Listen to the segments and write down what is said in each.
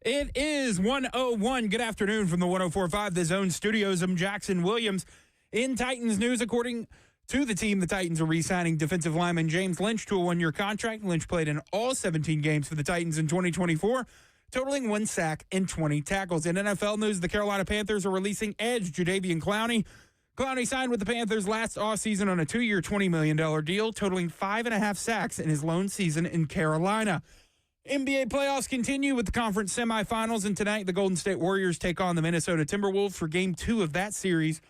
It is 1:01. Good afternoon from the 104.5 The Zone Studios. I'm Jackson Williams. In Titans news, according to the team, the Titans are re-signing defensive lineman James Lynch to a one-year contract. Lynch played in all 17 games for the Titans in 2024, totaling 1 sack and 20 tackles. In NFL news, the Carolina Panthers are releasing edge Jadeveon Clowney. Clowney signed with the Panthers last offseason on a 2-year, $20 million deal, totaling 5.5 sacks in his lone season in Carolina. NBA playoffs continue with the conference semifinals, and tonight the Golden State Warriors take on the Minnesota Timberwolves for Game 2 of that series.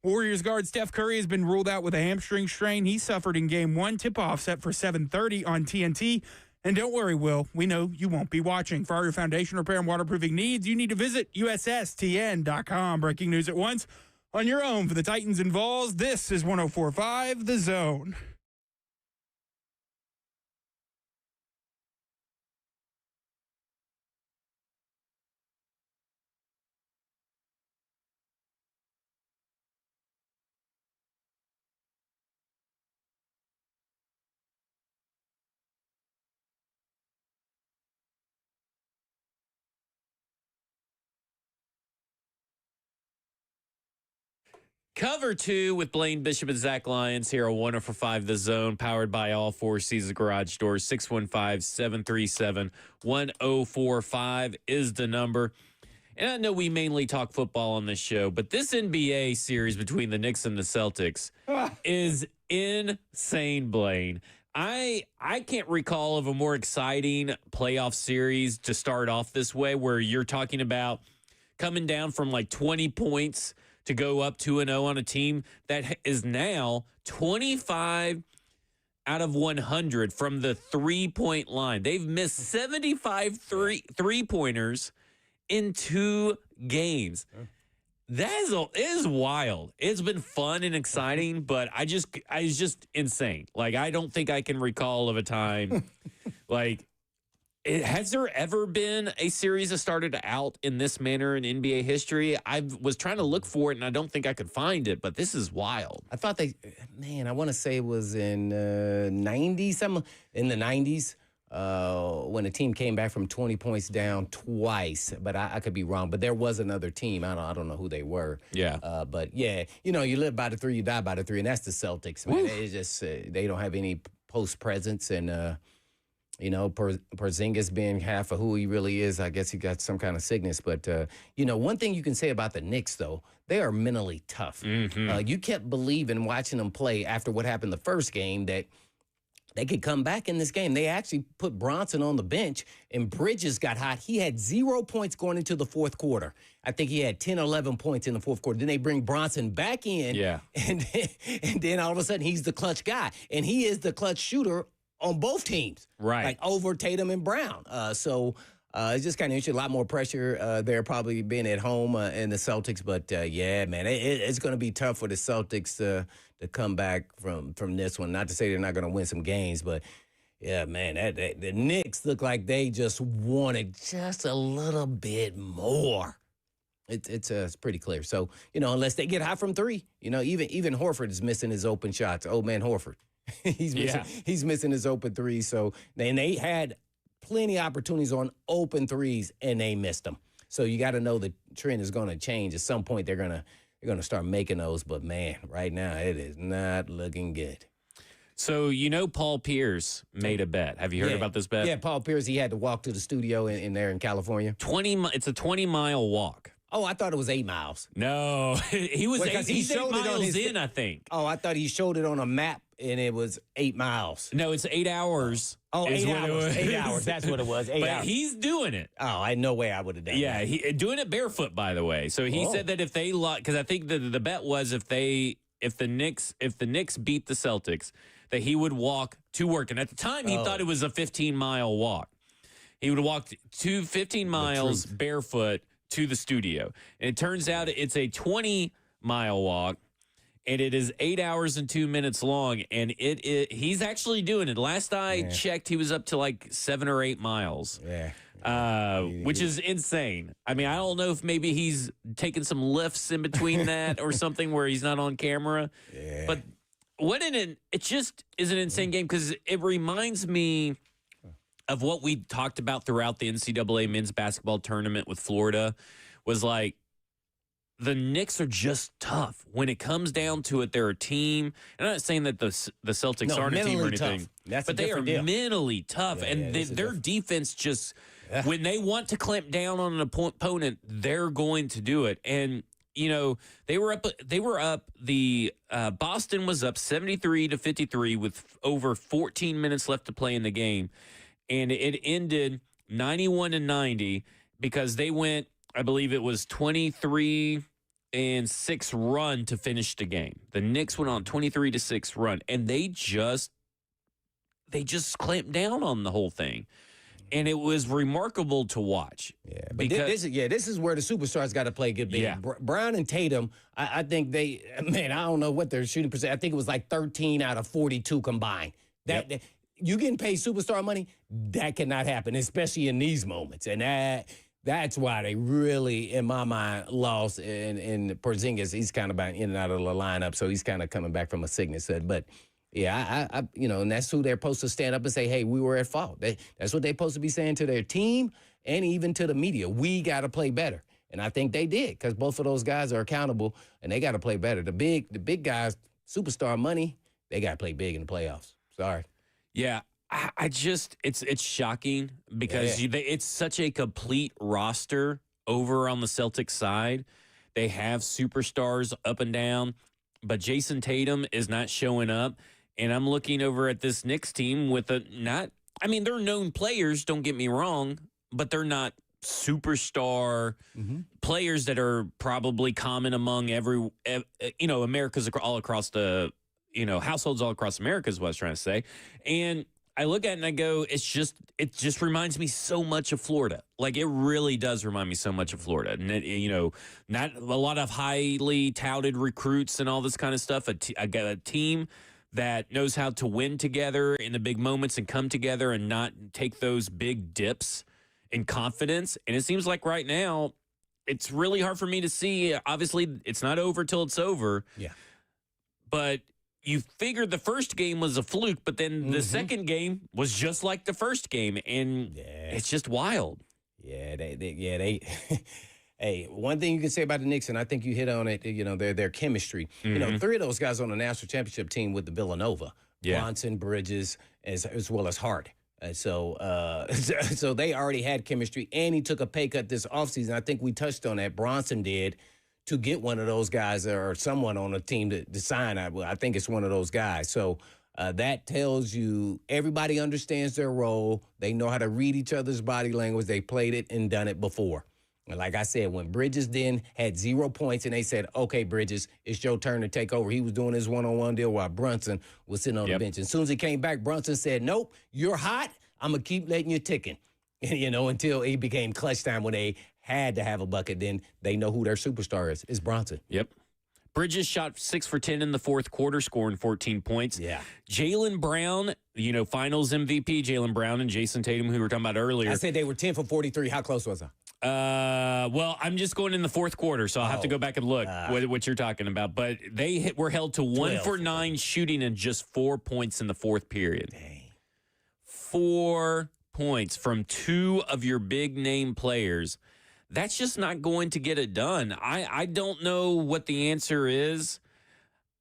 Warriors guard Steph Curry has been ruled out with a hamstring strain he suffered in Game 1. Tip-off set for 7:30 on TNT. And don't worry, Will, we know you won't be watching. For all your foundation repair and waterproofing needs, you need to visit USSTN.com. Breaking news at once on your own for the Titans and Vols. This is 104.5 The Zone. Cover 2 with Blaine Bishop and Zach Lyons here on 104.5 The Zone, powered by all Four Seasons Garage Doors. 615-737-1045 is the number. And I know we mainly talk football on this show, but this NBA series between the Knicks and the Celtics is insane, Blaine. I can't recall of a more exciting playoff series to start off this way, where you're talking about coming down from like 20 points to go up 2-0 on a team that is now 25 out of 100 from the three-point line. They've missed 75 three-pointers in 2 games. That is wild. It's been fun and exciting, but it's just insane. Like, I don't think I can recall of a time like, has there ever been a series that started out in this manner in NBA history? I was trying to look for it, and I don't think I could find it, but this is wild. I thought I want to say it was in the 90s, when a team came back from 20 points down twice, but I could be wrong. But there was another team. I don't know who they were. Yeah. But, yeah, you live by the 3, you die by the 3, and that's the Celtics, man. It's just they don't have any post presence, and Porzingis being half of who he really is, I guess he got some kind of sickness. But, one thing you can say about the Knicks, though, they are mentally tough. Mm-hmm. You kept believing watching them play after what happened the first game that they could come back in this game. They actually put Bronson on the bench, and Bridges got hot. He had 0 points going into the fourth quarter. I think he had 10 or 11 points in the fourth quarter. Then they bring Bronson back in, and then all of a sudden he's the clutch guy. And he is the clutch shooter on both teams, right? Like over Tatum and Brown. So it's just kind of interesting. A lot more pressure there, probably being at home in the Celtics. But yeah, man, it's going to be tough for the Celtics to come back from this one. Not to say they're not going to win some games, but yeah, man, the Knicks look like they just wanted just a little bit more. It's pretty clear. So unless they get hot from 3, even Horford is missing his open shots. Old man Horford. He's missing his open 3s. So they had plenty of opportunities on open 3s, and they missed them. So you got to know the trend is going to change. At some point, they're gonna start making those. But man, right now it is not looking good. So Paul Pierce made a bet. Have you heard about this bet? Yeah, Paul Pierce. He had to walk to the studio in there in California. It's a 20-mile walk. Oh, I thought it was 8 miles. No, he was 8 miles in, I think. Oh, I thought he showed it on a map, and it was 8 miles. No, it's 8 hours. Oh, 8 hours. 8 hours. That's what it was. 8 hours. But he's doing it. Oh, I no way I would have done that. Yeah, doing it barefoot, by the way. So he said that if they because I think the bet was if the Knicks beat the Celtics, that he would walk to work. And at the time, he thought it was a 15-mile walk. He would walk 15 miles barefoot to the studio. And it turns out it's a 20-mile walk, and it is 8 hours and 2 minutes long, and he's actually doing it. Last I checked, he was up to like 7 or 8 miles, which is insane. I mean, I don't know if maybe he's taking some lifts in between that or something where he's not on camera, but it just is an insane game because it reminds me of what we talked about throughout the NCAA men's basketball tournament with Florida was like, the Knicks are just tough. When it comes down to it, they're a team. And I'm not saying that the Celtics aren't a team or anything, but they are mentally tough. And their defense just, when they want to clamp down on an opponent, they're going to do it. And, you know, they were up. Boston was up 73-53 with over 14 minutes left to play in the game. And it ended 91-90 because they went, I believe it was 23-6 run to finish the game. The Knicks went on 23-6 run, and they just clamped down on the whole thing, and it was remarkable to watch. Yeah, but this is where the superstars got to play good. Yeah. Brown and Tatum, I think I don't know what their shooting percent. I think it was like 13 out of 42 combined. You getting paid superstar money, that cannot happen, especially in these moments, and that's why they really, in my mind, lost. And Porzingis, he's kind of in and out of the lineup, so he's kind of coming back from a sickness. But yeah, and that's who they're supposed to stand up and say, "Hey, we were at fault." That's what they're supposed to be saying to their team and even to the media. We got to play better, and I think they did because both of those guys are accountable and they got to play better. The big guys, superstar money, they got to play big in the playoffs. Sorry. Yeah. I just, it's shocking because it's such a complete roster over on the Celtics side. They have superstars up and down, but Jason Tatum is not showing up. And I'm looking over at this Knicks team with they're known players, don't get me wrong, but they're not superstar players that are probably common among America's all across the, households all across America is what I was trying to say. And I look at it and I go, it just reminds me so much of Florida. Like, it really does remind me so much of Florida. And, not a lot of highly touted recruits and all this kind of stuff. A team that knows how to win together in the big moments and come together and not take those big dips in confidence. And it seems like right now, it's really hard for me to see. Obviously, it's not over till it's over. Yeah. But you figured the first game was a fluke, but then the second game was just like the first game, and it's just wild. Yeah, they hey, one thing you can say about the Knicks, and I think you hit on it, their chemistry. Three of those guys on the national championship team with the Villanova, Bronson, Bridges, as well as Hart. So they already had chemistry, and he took a pay cut this offseason. I think we touched on that. Bronson did, to get one of those guys or someone on a team to sign. I think it's one of those guys. So that tells you everybody understands their role. They know how to read each other's body language. They played it and done it before. And like I said, when Bridges then had 0 points and they said, okay, Bridges, it's your turn to take over. He was doing his one-on-one deal while Brunson was sitting on the bench. As soon as he came back, Brunson said, nope, you're hot. I'm going to keep letting you ticking, until he became clutch time when they had to have a bucket. Then they know who their superstar is. It's Bronson. Yep. Bridges shot 6 for 10 in the fourth quarter, scoring 14 points. Yeah. Jaylen Brown, finals MVP, Jaylen Brown and Jason Tatum, who we were talking about earlier. I said they were 10 for 43. How close was I? Well, I'm just going in the fourth quarter, so I'll have to go back and look what you're talking about. But they were held to 1 for 9 shooting and just 4 points in the fourth period. Dang. 4 points from 2 of your big name players. That's just not going to get it done. I don't know what the answer is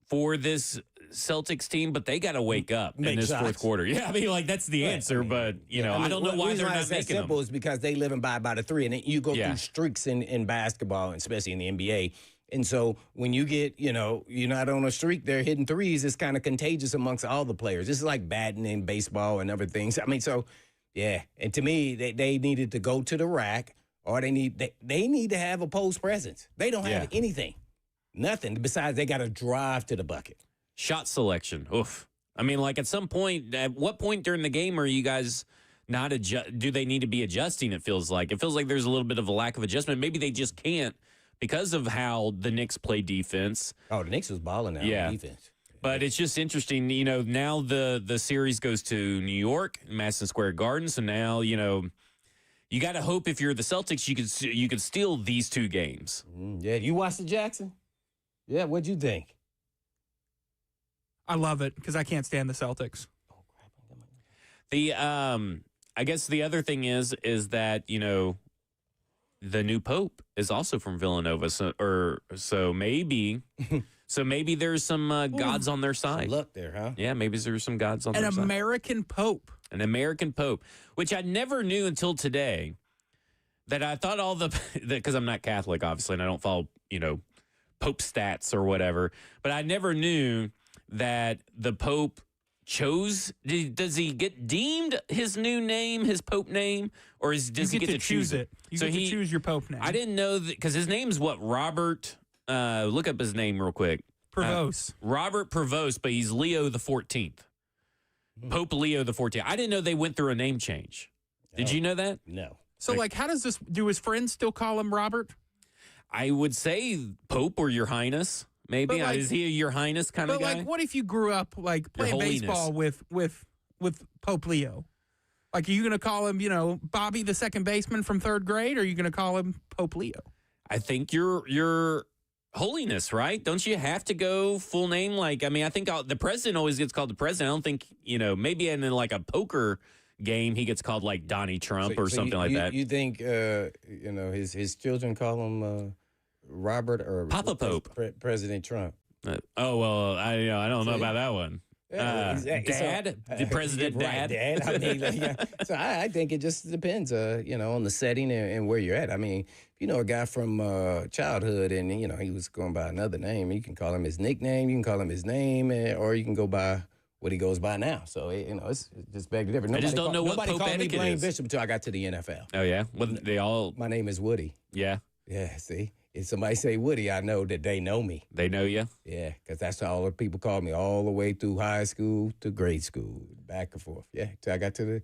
for this Celtics team, but they got to wake up in this fourth quarter. Yeah, that's the answer, but, I don't know why they're not making them. Is because they live and by the three, and you go through streaks in basketball, especially in the NBA. And so when you get, you're not on a streak, they're hitting threes, it's kind of contagious amongst all the players. This is like batting in baseball and other things. And to me, they needed to go to the rack, or they need to have a post presence. They don't have anything. Nothing besides they got to drive to the bucket. Shot selection. Oof. At some point, at what point during the game are you guys not do they need to be adjusting, it feels like? It feels like there's a little bit of a lack of adjustment. Maybe they just can't because of how the Knicks play defense. Oh, the Knicks was balling out on defense. But it's just interesting, now the series goes to New York, Madison Square Garden. So now, you got to hope if you're the Celtics, you could steal these 2 games. Yeah, you watched the Jackson? Yeah, what'd you think? I love it because I can't stand the Celtics. I guess the other thing is that, the new pope is also from Villanova. So maybe there's some gods on their side. Some luck there, huh? Yeah, maybe there's some gods on An their side. American Pope. An American Pope, which I never knew until today. That I thought all because I'm not Catholic, obviously, and I don't follow, Pope stats or whatever. But I never knew that the Pope chose. Does he get deemed his new name, his Pope name, or does he get to choose it? You get to choose your Pope name. I didn't know that because his name's what, Robert. Look up his name real quick. Prevost. Robert Prevost, but he's Leo the 14th. Pope Leo the 14th. I didn't know they went through a name change. Did you know that? No. So, how does this, do his friends still call him Robert? I would say Pope or Your Highness, maybe. But, Is he a Your Highness kind of guy? But, what if you grew up, playing baseball with Pope Leo? Are you going to call him, Bobby the second baseman from third grade, or are you going to call him Pope Leo? I think Your Holiness, right? Don't you have to go full name? I think the president always gets called the president. I don't think, maybe in a poker game, he gets called Donnie Trump or something like that. You think, his children call him Robert or Papa Pope? President Trump. I don't know about that one. Yeah, exactly. Dad? The president right, dad? Dad. So I think it just depends, on the setting and where you're at. If you know a guy from childhood and, he was going by another name, you can call him his nickname, you can call him his name, or you can go by what he goes by now. So, it's just back to different. I just don't know what Nobody Pope called me etiquette Blaine is. Bishop until I got to the NFL. Oh, yeah? Well, they all... My name is Woody. Yeah? Yeah, see? If somebody say Woody, I know that they know me. They know you? Yeah, because that's how all the people called me all the way through high school to grade school, back and forth. Yeah, till I got to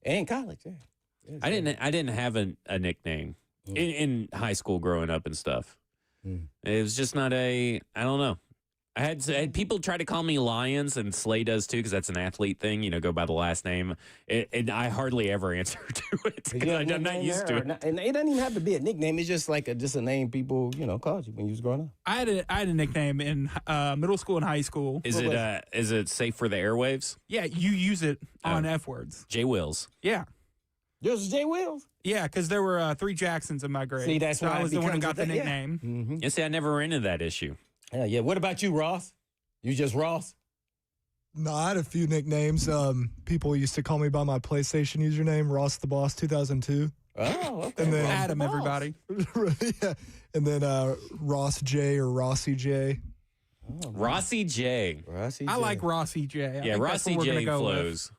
and college. Yeah. I didn't have a nickname in high school growing up and stuff. It was just not I don't know. I had people try to call me Lions, and Slay does too, because that's an athlete thing, go by the last name. And I hardly ever answer to it because I'm not used to it. And it doesn't even have to be a nickname. It's just just a name people, called you when you was growing up. I had a nickname in middle school and high school. Is it safe for the airwaves? Yeah, you use it on F words. J Wills. Yeah. Yours is J. Wills? Yeah, because there were 3 Jacksons in my grade. See, that's so why I was it the one who becomes got the a thing, nickname. Mm-hmm. You see, I never ran into that issue. Yeah. What about you, Ross? You just Ross? No, I had a few nicknames. People used to call me by my PlayStation username, Ross the Boss 2002. Oh, okay. And then Adam, everybody. Yeah. And then Ross J or Rossi J. Oh, Rossi J. Rossi I J. like Rossi J. I Yeah, think that's Rossi what we're J gonna go with. flows.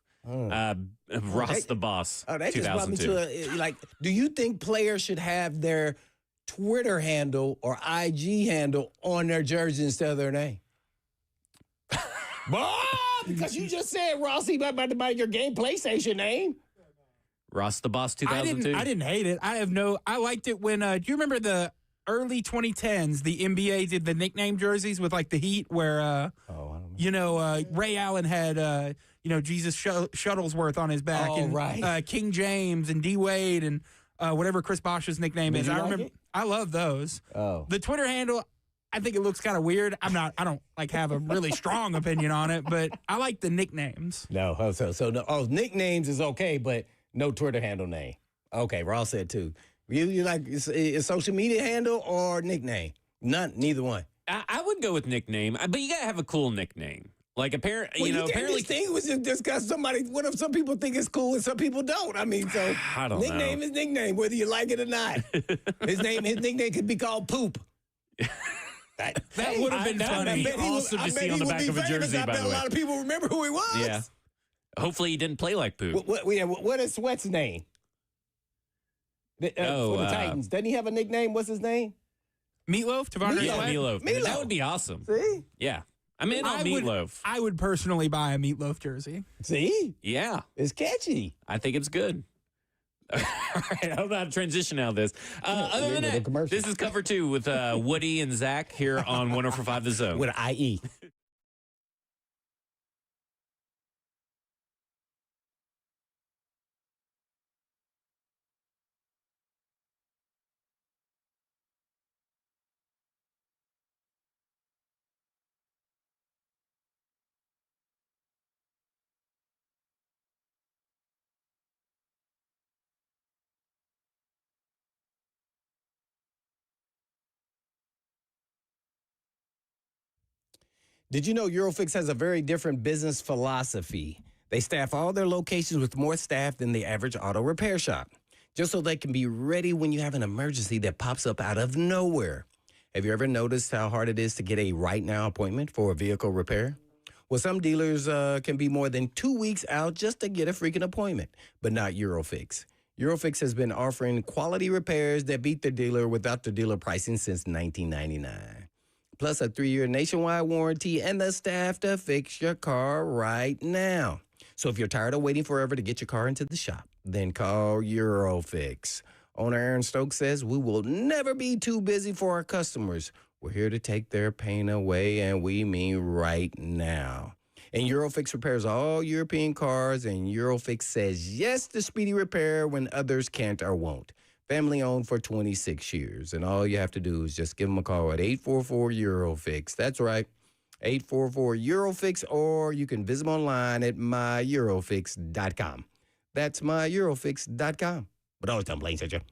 Ross the Boss. Oh, that just brought me 2002. to do you think players should have their Twitter handle or IG handle on their jersey instead of their name? Because you just said Rossi about to buy your game PlayStation name. Ross the Boss 2002. I didn't hate it. I liked it when, do you remember the early 2010s, the NBA did the nickname jerseys with the Heat where, I don't know. Ray Allen had, Jesus Shuttlesworth on his back. Oh, and, right. King James and D Wade and whatever Chris Bosh's nickname is. you I like remember. it? I love those. Oh. The Twitter handle, I think it looks kind of weird. I don't have a really strong opinion on it, but I like the nicknames. No, nicknames is okay, but no Twitter handle name. Okay, Ross said too. You like a social media handle or nickname? Neither one. I would go with nickname, but you gotta have a cool nickname. Apparently, this thing was just because somebody. What if some people think it's cool and some people don't? I don't nickname know. is nickname, whether you like it or not. his nickname could be called Poop. That would have been funny. Awesome to see on the back of a jersey, I by bet the a way. lot of people remember who he was. Yeah. Hopefully, he didn't play like Poop. What is Sweat's name? For the Titans. Doesn't he have a nickname? What's his name? Meatloaf? Tavares Yeah, Sweat? Meatloaf. That would be awesome. See? Yeah. I'm in on Meatloaf. I would personally buy a Meatloaf jersey. See? Yeah. It's catchy. I think it's good. All right, I'm about to transition out of this. Other than that, this is cover 2 with Woody and Zach here on 104.5 The Zone. With an IE. Did you know Eurofix has a very different business philosophy? They staff all their locations with more staff than the average auto repair shop, just so they can be ready when you have an emergency that pops up out of nowhere. Have you ever noticed how hard it is to get a right now appointment for a vehicle repair? Well, some dealers can be more than 2 weeks out just to get a freaking appointment, but not Eurofix. Eurofix has been offering quality repairs that beat the dealer without the dealer pricing since 1999. Plus a 3-year nationwide warranty and the staff to fix your car right now. So if you're tired of waiting forever to get your car into the shop, then call Eurofix. Owner Aaron Stokes says, we will never be too busy for our customers. We're here to take their pain away, and we mean right now. And Eurofix repairs all European cars, and Eurofix says yes to speedy repair when others can't or won't. Family owned for 26 years, and all you have to do is just give them a call at 844-EUROFIX. That's right, 844-EUROFIX, or you can visit them online at myEurofix.com. That's myEurofix.com. But always don't blame such a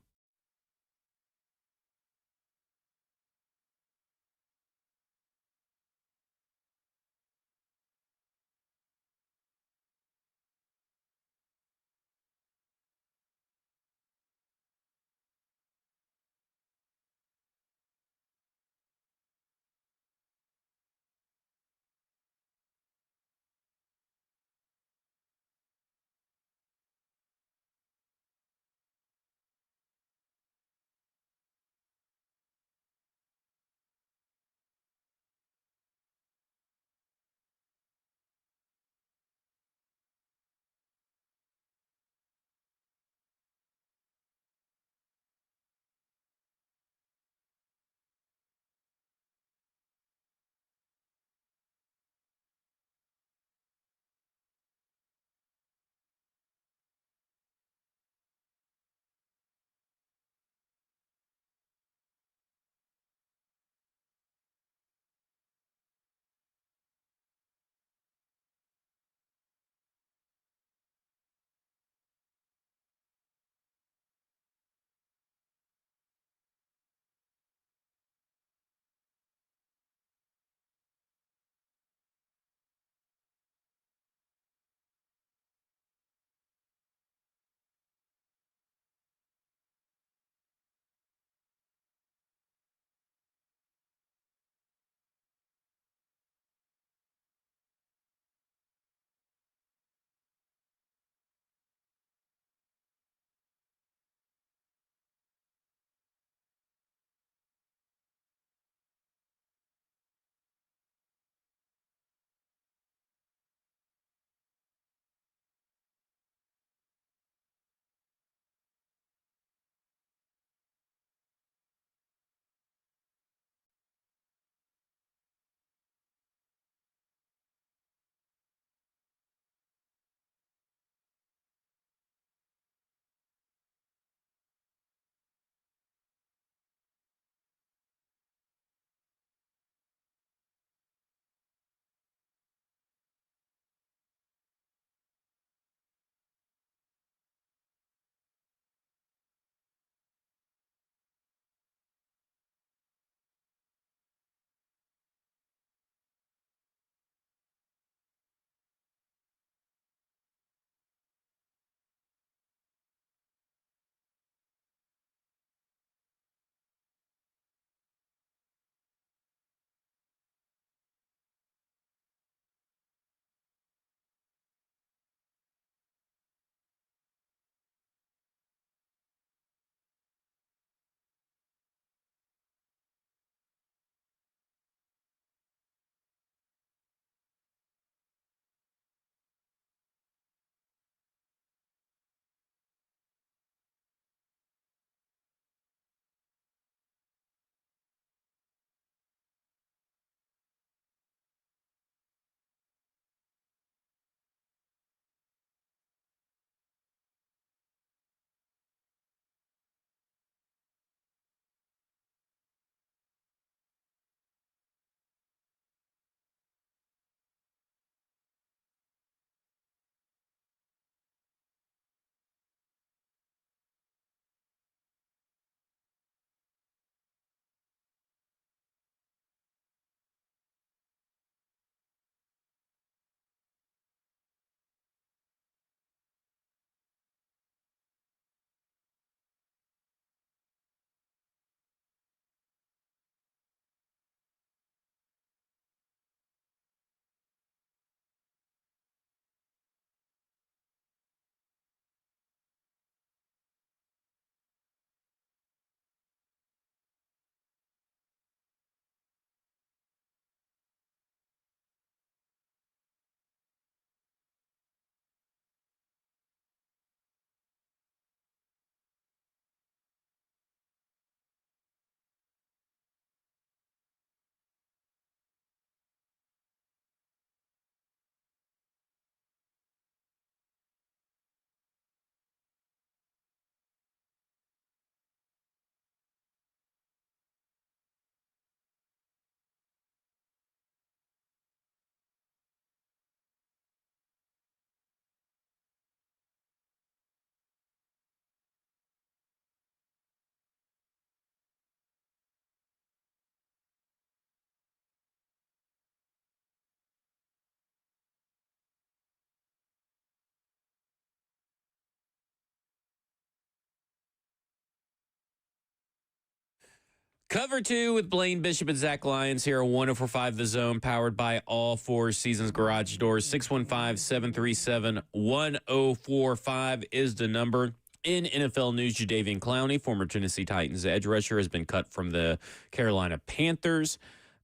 Cover 2 with Blaine Bishop and Zach Lyons here on 104.5 The Zone, powered by all Four Seasons Garage Doors. 615-737-1045 is the number. In NFL news, Jadeveon Clowney, former Tennessee Titans edge rusher, has been cut from the Carolina Panthers.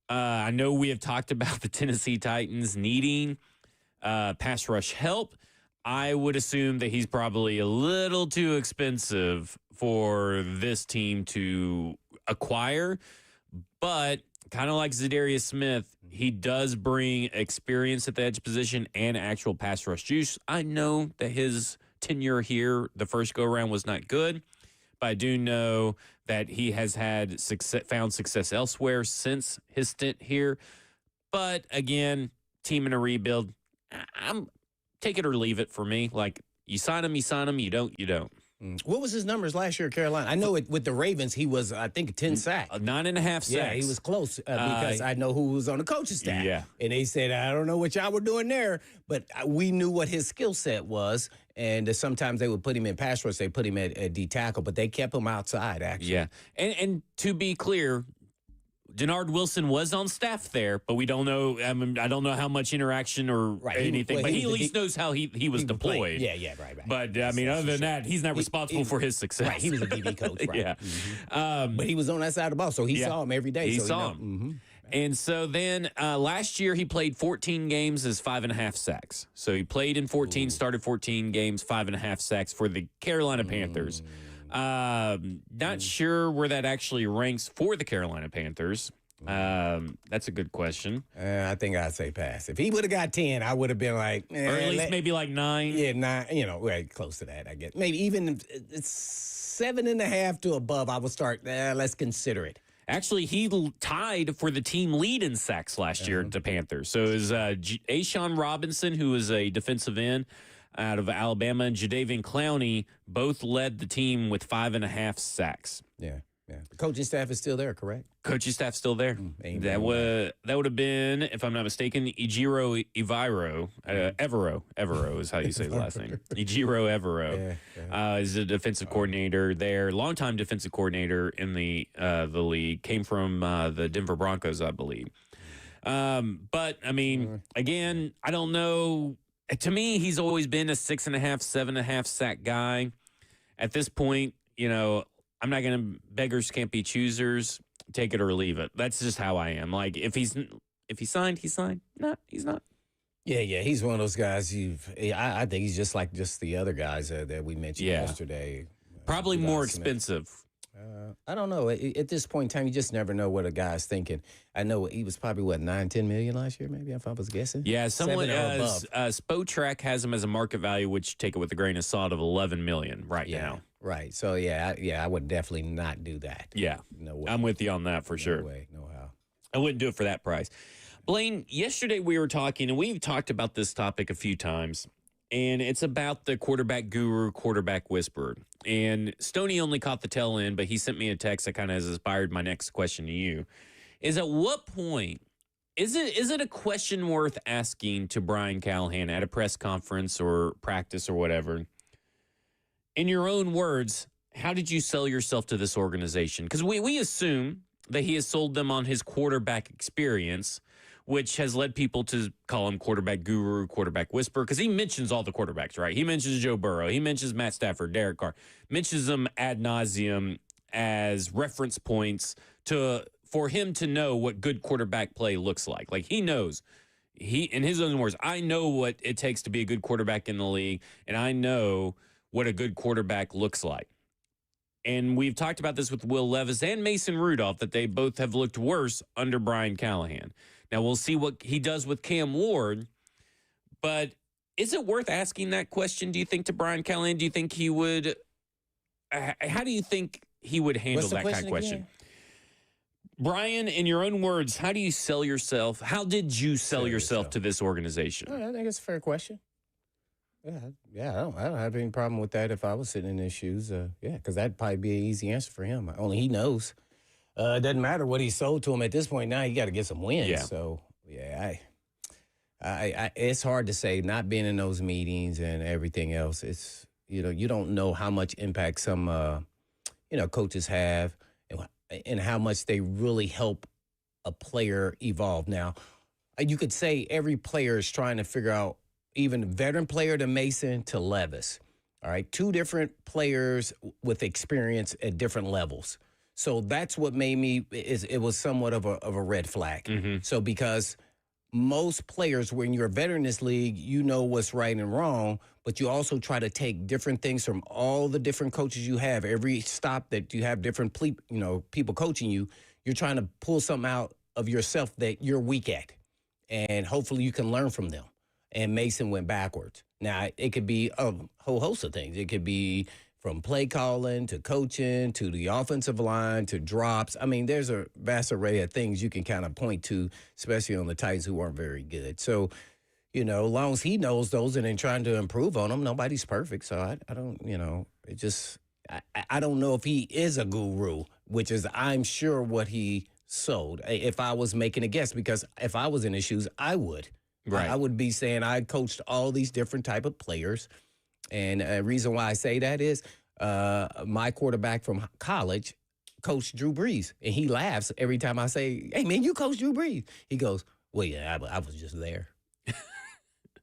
I know we have talked about the Tennessee Titans needing pass rush help. I would assume that he's probably a little too expensive for this team to acquire, but kind of like Zadarius Smith, he does bring experience at the edge position and actual pass rush juice. I know that his tenure here, the first go-around, was not good, but I do know that he has had found success elsewhere since his stint here. But again, team in a rebuild, I'm take it or leave it for me. Like, you sign him, you don't, you don't. What was his numbers last year at Carolina? I know with the Ravens, he was, I think, 10 sacks. 9.5 sacks. Yeah, he was close because I know who was on the coaching staff. Yeah. And they said, I don't know what y'all were doing there, but we knew what his skill set was. And sometimes they would put him in pass rush. They put him at D tackle, but they kept him outside, actually. Yeah. And to be clear, Denard Wilson was on staff there, but we don't know. I mean, I don't know how much interaction or anything, but he at least knows how he was deployed. Yeah, right. But, I mean, other than that, he's not responsible for his success. Right, he was a DB coach, right. Yeah. But he was on that side of the ball, so he saw him every day. He so saw him. And so then last year he played 14 games as 5.5 sacks. So he played in 14, started 14 games, 5.5 sacks for the Carolina Panthers. Not sure where that actually ranks for the Carolina Panthers. That's a good question. I think I'd say pass. If he would have got 10, I would have been like, or at least maybe like 9. Yeah, 9. Right, close to that, I guess. Maybe even if it's 7.5 to above, I would start. Let's consider it. Actually, he tied for the team lead in sacks last year at the Panthers. So it was Ashawn Robinson, who was a defensive end out of Alabama, and Jadeveon Clowney both led the team with 5.5 sacks. Yeah. The coaching staff is still there, correct? Coaching staff still there. That would have been, if I'm not mistaken, Ejiro Evero. Evero is how you say his last name. Ejiro Evero is a defensive coordinator there, longtime defensive coordinator in the league. Came from the Denver Broncos, I believe. But I mean, again, I don't know. To me, he's always been a 6.5, 7.5 sack guy. At this point, I'm not going to, beggars can't be choosers. Take it or leave it. That's just how I am. Like, if he signed, he signed. No, he's not. Yeah, he's one of those guys. I think he's just like the other guys that we mentioned yesterday. Probably more expensive. I don't know. At this point in time, you just never know what a guy's thinking. I know he was probably, 9-10 million last year, maybe, if I was guessing. Yeah, someone Spotrac has him as a market value, which take it with a grain of salt, of $11 million now. Right. So I would definitely not do that. Yeah. No way. I'm with you on that for sure. No way, no how. I wouldn't do it for that price. Blaine, yesterday we were talking, and we've talked about this topic a few times, and it's about the quarterback guru, quarterback whisperer. And Stoney only caught the tail end, but he sent me a text that kind of has inspired my next question to you. Is at what point is it a question worth asking to Brian Callahan at a press conference or practice or whatever? In your own words, how did you sell yourself to this organization? Because we assume that he has sold them on his quarterback experience, which has led people to call him quarterback guru, quarterback whisperer, because he mentions all the quarterbacks, right? He mentions Joe Burrow. He mentions Matt Stafford, Derek Carr, mentions them ad nauseum as reference points for him to know what good quarterback play looks like. Like, he knows. In his own words, I know what it takes to be a good quarterback in the league, and I know what a good quarterback looks like. And we've talked about this with Will Levis and Mason Rudolph, that they both have looked worse under Brian Callahan. Now, we'll see what he does with Cam Ward, but is it worth asking that question, do you think, to Brian Callahan? Do you think he would how do you think he would handle that kind of question? Again? Brian, in your own words, how do you sell yourself? How did you sell yourself to this organization? I think it's a fair question. Yeah, I don't have any problem with that if I was sitting in his shoes. Because that'd probably be an easy answer for him. Only he knows. It doesn't matter what he sold to him at this point. Now you got to get some wins. Yeah. So I it's hard to say. Not being in those meetings and everything else, it's you don't know how much impact some coaches have. And and how much they really help a player evolve. Now, you could say every player is trying to figure out, even veteran player to Mason to Levis. All right, two different players with experience at different levels. So that's what made me, it was somewhat of a red flag. Mm-hmm. So because most players, when you're a veteran in this league, you know what's right and wrong, but you also try to take different things from all the different coaches you have. Every stop that you have different people coaching you, you're trying to pull something out of yourself that you're weak at. And hopefully you can learn from them. And Mason went backwards. Now, it could be a whole host of things. It could be from play calling to coaching to the offensive line to drops. I mean, there's a vast array of things you can kind of point to, especially on the Titans who aren't very good. So, as long as he knows those and then trying to improve on them, nobody's perfect. So I don't, I don't know if he is a guru, which is, I'm sure, what he sold. If I was making a guess, because if I was in his shoes, I would. Right. I would be saying I coached all these different type of players. And the reason why I say that is my quarterback from college coached Drew Brees. And he laughs every time I say, hey, man, you coached Drew Brees. He goes, well, yeah, I was just there.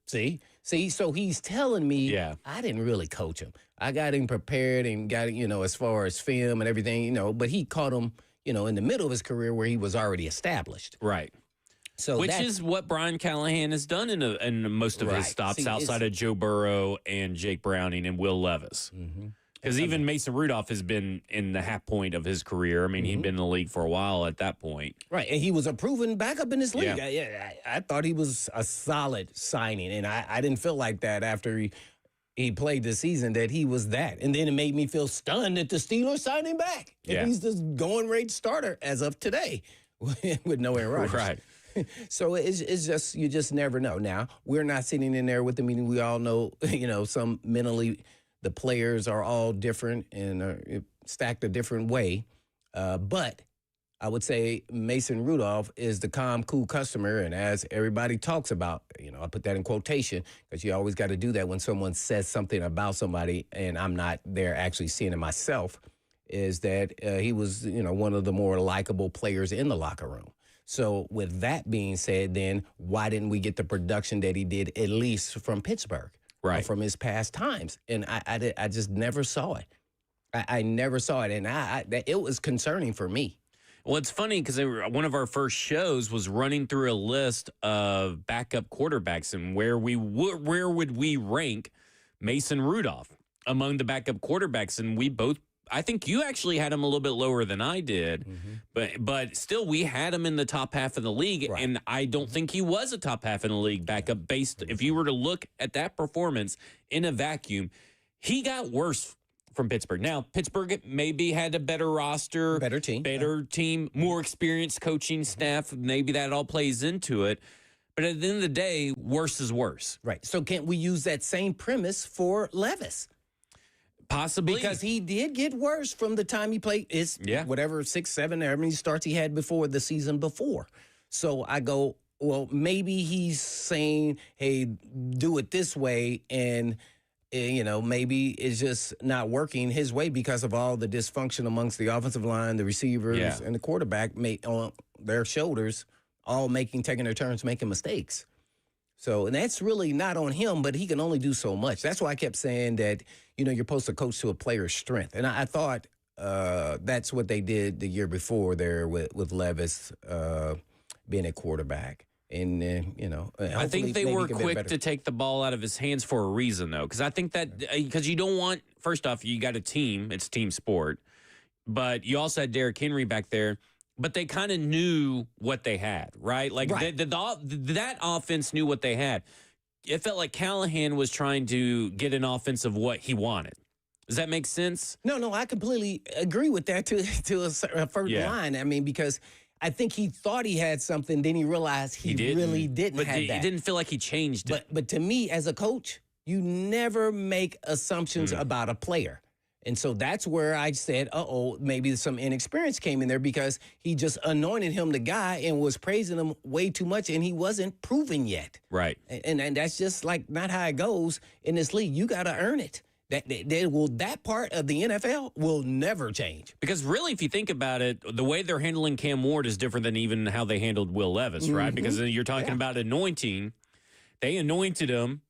See, so he's telling me I didn't really coach him. I got him prepared and got, as far as film and everything, but he caught him, in the middle of his career where he was already established. Right. So which is what Brian Callahan has done in most of his stops outside of Joe Burrow and Jake Browning and Will Levis. Because even Mason Rudolph has been in the half point of his career. I mean, he'd been in the league for a while at that point. Right, and he was a proven backup in this league. Yeah. I thought he was a solid signing, and I didn't feel like that after he played this season, that he was that. And then it made me feel stunned that the Steelers signed him back. Yeah. He's the going rate starter as of today with no Aaron Rodgers. Right. So it's just, you just never know. Now, we're not sitting in there with the meeting. We all know, some mentally, the players are all different and are stacked a different way. But I would say Mason Rudolph is the calm, cool customer. And as everybody talks about, I put that in quotation because you always got to do that when someone says something about somebody and I'm not there actually seeing it myself, is that he was, one of the more likable players in the locker room. So with that being said, then why didn't we get the production that he did, at least from Pittsburgh, right, from his past times? And I just never saw it. I never saw it, and it was concerning for me. Well, it's funny because one of our first shows was running through a list of backup quarterbacks and where would we rank Mason Rudolph among the backup quarterbacks, and we both. I think you actually had him a little bit lower than I did, but still we had him in the top half of the league, and I don't think he was a top half in the league backup based. If you were to look at that performance in a vacuum, he got worse from Pittsburgh. Now, Pittsburgh maybe had a better roster, better team, more experienced coaching staff. Maybe that all plays into it. But at the end of the day, worse is worse. Right. So can't we use that same premise for Levis? Possibly. Because he did get worse from the time he played whatever, 6, 7, however many starts he had before the season before. So I go, well, maybe he's saying, hey, do it this way, and, maybe it's just not working his way because of all the dysfunction amongst the offensive line, the receivers, and the quarterback on their shoulders, all taking their turns making mistakes. So, and that's really not on him, but he can only do so much. That's why I kept saying that, you're supposed to coach to a player's strength. And I thought that's what they did the year before there with Levis being a quarterback. And, I think they were quick to take the ball out of his hands for a reason, though. Because I think because you don't want, first off, you got a team. It's a team sport. But you also had Derrick Henry back there. But they kind of knew what they had, right? Like that offense knew what they had. It felt like Callahan was trying to get an offense of what he wanted. Does that make sense? No, I completely agree with that to a certain line. I mean, because I think he thought he had something, then he realized he really didn't have that. It didn't feel like he changed it. But to me, as a coach, you never make assumptions about a player. And so that's where I said, maybe some inexperience came in there because he just anointed him the guy and was praising him way too much, and he wasn't proven yet. Right. And that's just like not how it goes in this league. You got to earn it. That part of the NFL will never change. Because really, if you think about it, the way they're handling Cam Ward is different than even how they handled Will Levis, right? Because you're talking about anointing. They anointed him.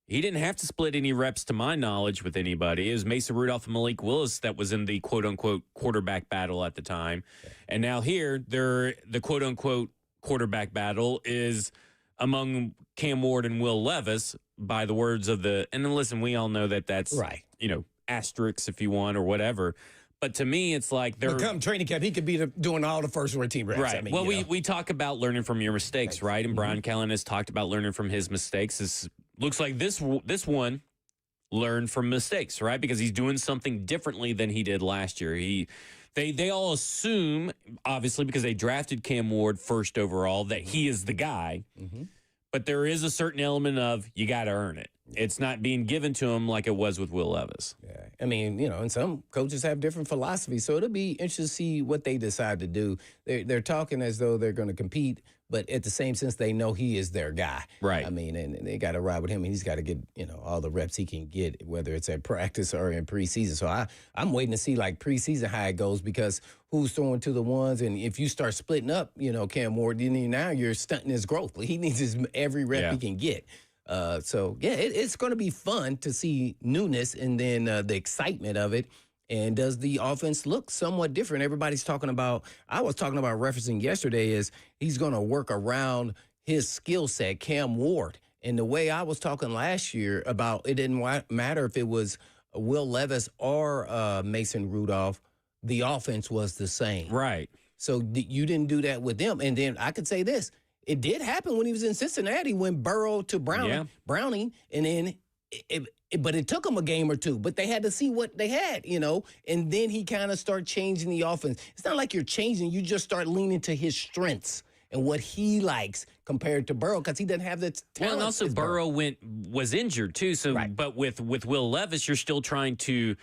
He didn't have to split any reps, to my knowledge, with anybody. It was Mason Rudolph and Malik Willis that was in the quote-unquote quarterback battle at the time. And now here, the quote-unquote quarterback battle is among Cam Ward and Will Levis, by the words of the – and then listen, we all know that that's, right, asterisks if you want or whatever. But to me, it's like they're – come training camp, he could be doing all the first team reps. Right. I mean, well, we talk about learning from your mistakes, right? And Brian Callen has talked about learning from his mistakes. Looks like this one learned from mistakes, right? Because he's doing something differently than he did last year. They all assume, obviously, because they drafted Cam Ward first overall, that he is the guy. But there is a certain element of you got to earn it. It's not being given to him like it was with Will Levis. Yeah. I mean, and some coaches have different philosophies, so it'll be interesting to see what they decide to do. They're talking as though they're going to compete, but at the same sense, they know he is their guy. Right. I mean, and they got to ride with him, and he's got to get, all the reps he can get, whether it's at practice or in preseason. So I'm waiting to see, like, preseason how it goes, because who's throwing to the ones, and if you start splitting up, Cam Ward, now you're stunting his growth. He needs every rep he can get. It's going to be fun to see newness and then the excitement of it. And does the offense look somewhat different? Everybody's talking about, I was talking about referencing yesterday, is he's going to work around his skill set, Cam Ward. And the way I was talking last year about it didn't matter if it was Will Levis or Mason Rudolph, the offense was the same. Right. So you didn't do that with them. And then I could say this. It did happen when he was in Cincinnati, when Burrow to Browning, and then but it took him a game or two. But they had to see what they had, and then he kind of started changing the offense. It's not like you're changing; you just start leaning to his strengths and what he likes compared to Burrow, because he doesn't have the talent. Well, and also Burrow was injured too. So, but with Will Levis, you're still trying to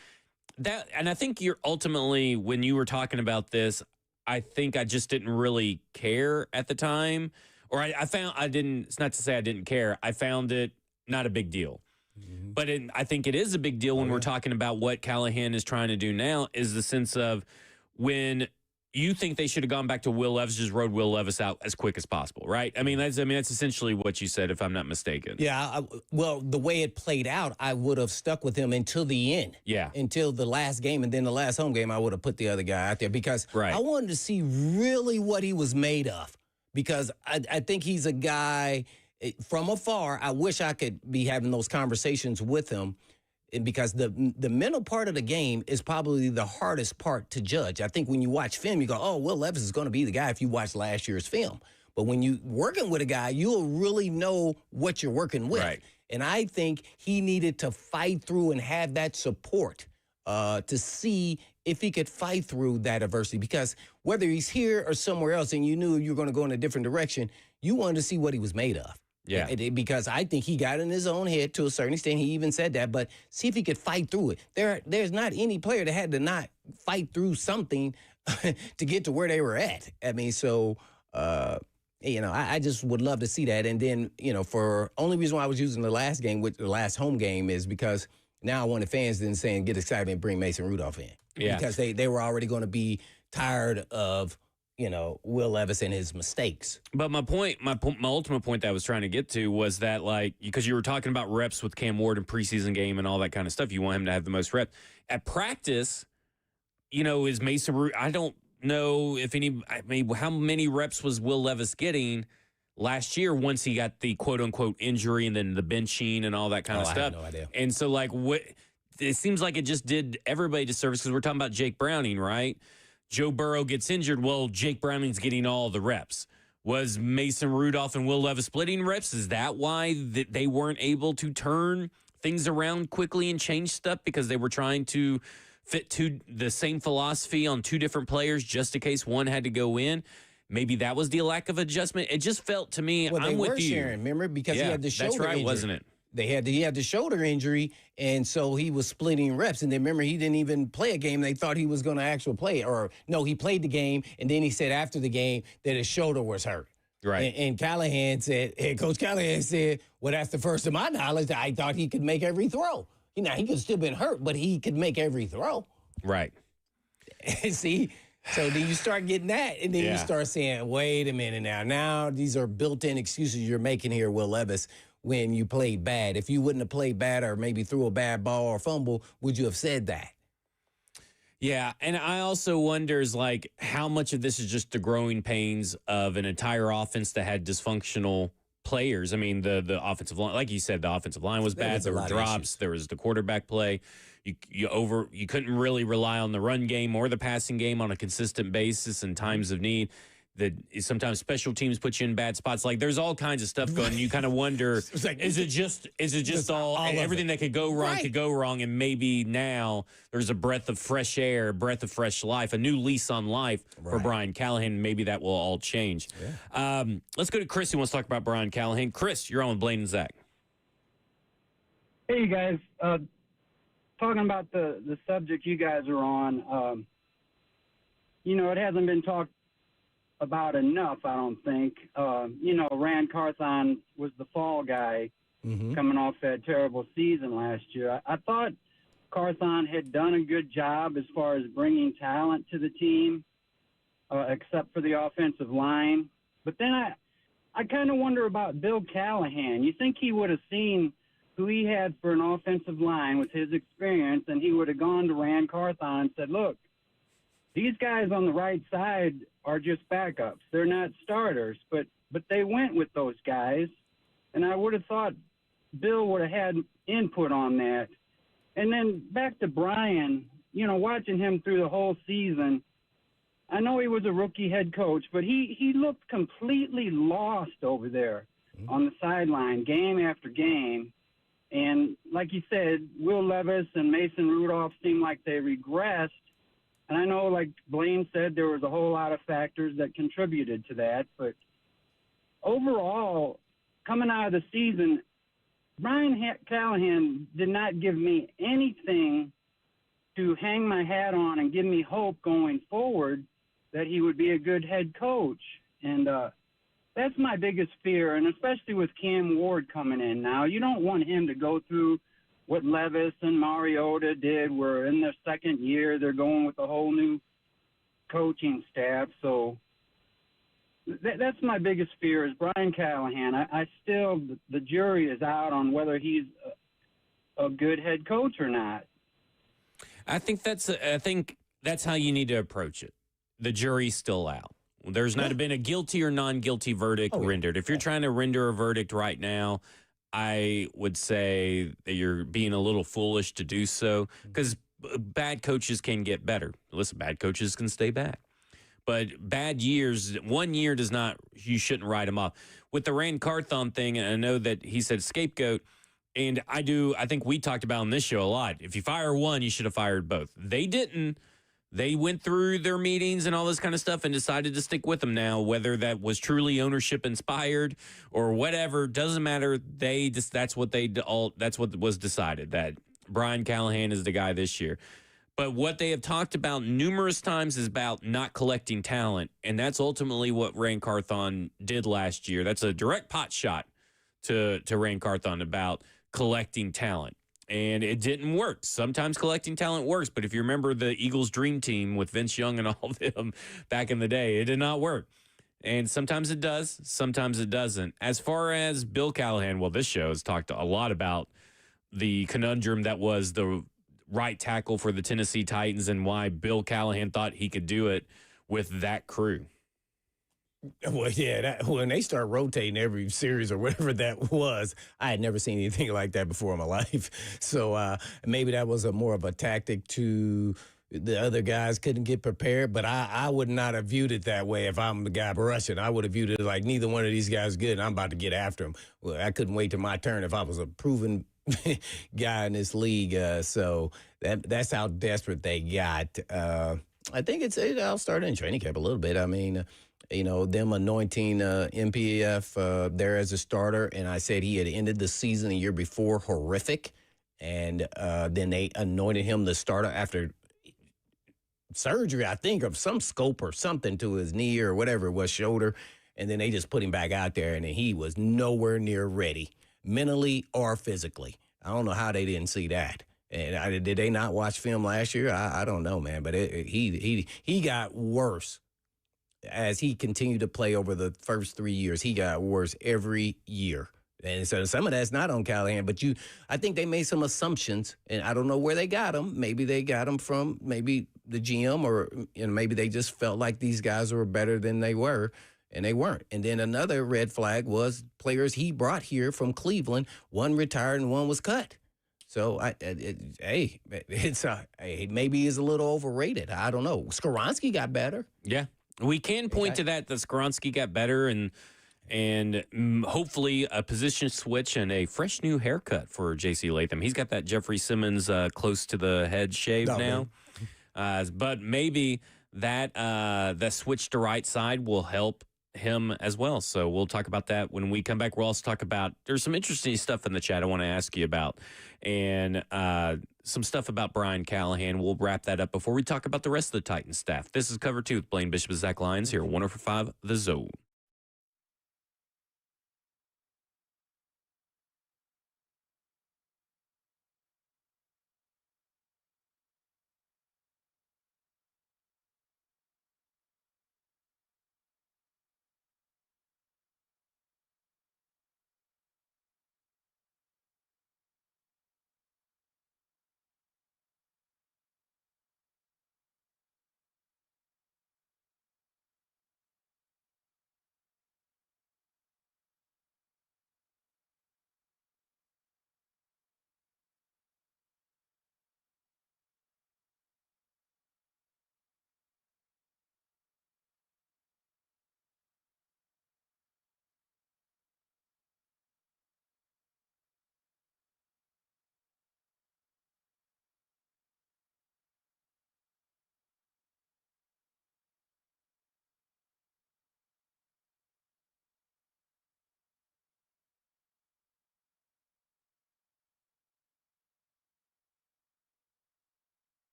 that, and I think you're ultimately, when you were talking about this, I think I just didn't really care at the time. Or it's not to say I didn't care. I found it not a big deal. But I think it is a big deal when we're talking about what Callahan is trying to do now, is the sense of when you think they should have gone back to Will Levis, just rode Will Levis out as quick as possible, right? That's essentially what you said, if I'm not mistaken. Yeah, well, the way it played out, I would have stuck with him until the end. Yeah. Until the last game, and then the last home game, I would have put the other guy out there, because I wanted to see really what he was made of. Because I think he's a guy from afar. I wish I could be having those conversations with him, because the mental part of the game is probably the hardest part to judge. I think when you watch film, you go, oh, Will Levis is going to be the guy if you watch last year's film. But when you're working with a guy, you'll really know what you're working with. Right. And I think he needed to fight through and have that support to see if he could fight through that adversity. Because whether he's here or somewhere else and you knew you were going to go in a different direction, you wanted to see what he was made of. Yeah. Because I think he got in his own head to a certain extent. He even said that. But see if he could fight through it. There's not any player that had to not fight through something to get to where they were at. I just would love to see that. And then, for only reason why I was using the last game, with the last home game, is because now I wanted fans then saying, get excited and bring Mason Rudolph in. Yeah. Because they were already going to be tired of, Will Levis and his mistakes. But my ultimate point that I was trying to get to was that, because you were talking about reps with Cam Ward in preseason game and all that kind of stuff, you want him to have the most reps. At practice, is Mason, I don't know how many reps was Will Levis getting last year once he got the quote-unquote injury and then the benching and all that kind of stuff. I have no idea. And so, it seems like it just did everybody disservice, because we're talking about Jake Browning, right? Joe Burrow gets injured. Well, Jake Browning's getting all the reps. Was Mason Rudolph and Will Levis splitting reps? Is that why they weren't able to turn things around quickly and change stuff, because they were trying to fit the same philosophy on two different players just in case one had to go in? Maybe that was the lack of adjustment. It just felt to me, I'm with you. Sharing, remember? Because he had the shoulder that's right, injury. Wasn't it? He had the shoulder injury, and so he was splitting reps. And then remember, he didn't even play a game. They thought he was going to actually play. Or no, he played the game, and then he said after the game that his shoulder was hurt. Right. And Coach Callahan said, well, that's the first of my knowledge that I thought he could make every throw. he could have still been hurt, but he could make every throw. Right. See, so then you start getting that, and then you start saying, wait a minute now these are built-in excuses you're making here, Will Levis, when you played bad. If you wouldn't have played bad or maybe threw a bad ball or fumble, would you have said that? Yeah, and I also wonders like how much of this is just the growing pains of an entire offense that had dysfunctional players. I mean, the offensive line, like you said, the offensive line was bad. There were drops. There was the quarterback play. You couldn't really rely on the run game or the passing game on a consistent basis in times of need. That sometimes special teams put you in bad spots. Like there's all kinds of stuff going. You kind of wonder, like, is it just all everything that could go wrong could go wrong, and maybe now there's a breath of fresh air, a breath of fresh life, a new lease on life for Brian Callahan. Maybe that will all change. Yeah. Let's go to Chris, who wants to talk about Brian Callahan. Chris, you're on with Blaine and Zach. Hey, you guys. Talking about the subject you guys are on, it hasn't been talked about enough, I don't think. Rand Carthon was the fall guy coming off that terrible season last year. I thought Carthon had done a good job as far as bringing talent to the team, except for the offensive line. But then I kind of wonder about Bill Callahan. You think he would have seen who he had for an offensive line with his experience, and he would have gone to Rand Carthon and said, look, these guys on the right side are just backups. They're not starters, but they went with those guys, and I would have thought Bill would have had input on that. And then back to Brian, watching him through the whole season, I know he was a rookie head coach, but he looked completely lost over there on the sideline game after game. And like you said, Will Levis and Mason Rudolph seemed like they regressed. And I know, like Blaine said, there was a whole lot of factors that contributed to that. But overall, coming out of the season, Brian Callahan did not give me anything to hang my hat on and give me hope going forward that he would be a good head coach. And that's my biggest fear, and especially with Cam Ward coming in now. You don't want him to go through what Levis and Mariota did, where in their second year they're going with a whole new coaching staff. So that's my biggest fear is Brian Callahan. I still, the jury is out on whether he's a good head coach or not. I think that's how you need to approach it. The jury's still out. There's not been a guilty or non-guilty verdict rendered. If you're trying to render a verdict right now, I would say that you're being a little foolish to do so because bad coaches can get better. Listen, bad coaches can stay bad. But bad years, 1 year does not, you shouldn't write them off. With the Rand Carthon thing, and I know that he said scapegoat, and I think we talked about on this show a lot. If you fire one, you should have fired both. They didn't. They went through their meetings and all this kind of stuff and decided to stick with them now, whether that was truly ownership inspired or whatever, doesn't matter. That's what was decided, that Brian Callahan is the guy this year. But what they have talked about numerous times is about not collecting talent, and that's ultimately what Rand Carthon did last year. That's a direct pot shot to Rand Carthon about collecting talent. And it didn't work. Sometimes collecting talent works, but if you remember the Eagles' dream team with Vince Young and all of them back in the day, it did not work. And sometimes it does, sometimes it doesn't. As far as Bill Callahan, well, this show has talked a lot about the conundrum that was the right tackle for the Tennessee Titans and why Bill Callahan thought he could do it with that crew. Well, yeah, when they start rotating every series or whatever that was, I had never seen anything like that before in my life. So maybe that was more of a tactic to the other guys couldn't get prepared. But I would not have viewed it that way if I'm the guy rushing. I would have viewed it like neither one of these guys is good, and I'm about to get after him. Well, I couldn't wait till my turn if I was a proven guy in this league. So that's how desperate they got. I think I'll start in training camp a little bit. I mean, them anointing MPF there as a starter, and I said he had ended the season the year before horrific, and then they anointed him the starter after surgery, I think, of some scope or something to his knee or whatever it was, shoulder, and then they just put him back out there, and he was nowhere near ready, mentally or physically. I don't know how they didn't see that. And did they not watch film last year? I don't know, man. But he got worse as he continued to play over the first 3 years. He got worse every year. And so some of that's not on Callahan, but I think they made some assumptions, and I don't know where they got them. Maybe they got them from maybe the GM, or maybe they just felt like these guys were better than they were, and they weren't. And then another red flag was players he brought here from Cleveland. One retired and one was cut. So hey, maybe he's a little overrated. I don't know. Skoronski got better. Yeah, we can point to that Skoronski got better, and hopefully a position switch and a fresh new haircut for J.C. Latham. He's got that Jeffrey Simmons close to the head shave now. But maybe that switch to right side will help him as well. So we'll talk about that when we come back. We'll also talk about, there's some interesting stuff in the chat I want to ask you about, and some stuff about Brian Callahan. We'll wrap that up before we talk about the rest of the Titans staff. This is Cover 2 with Blaine Bishop and Zach Lyons here, 104.5 The Zone.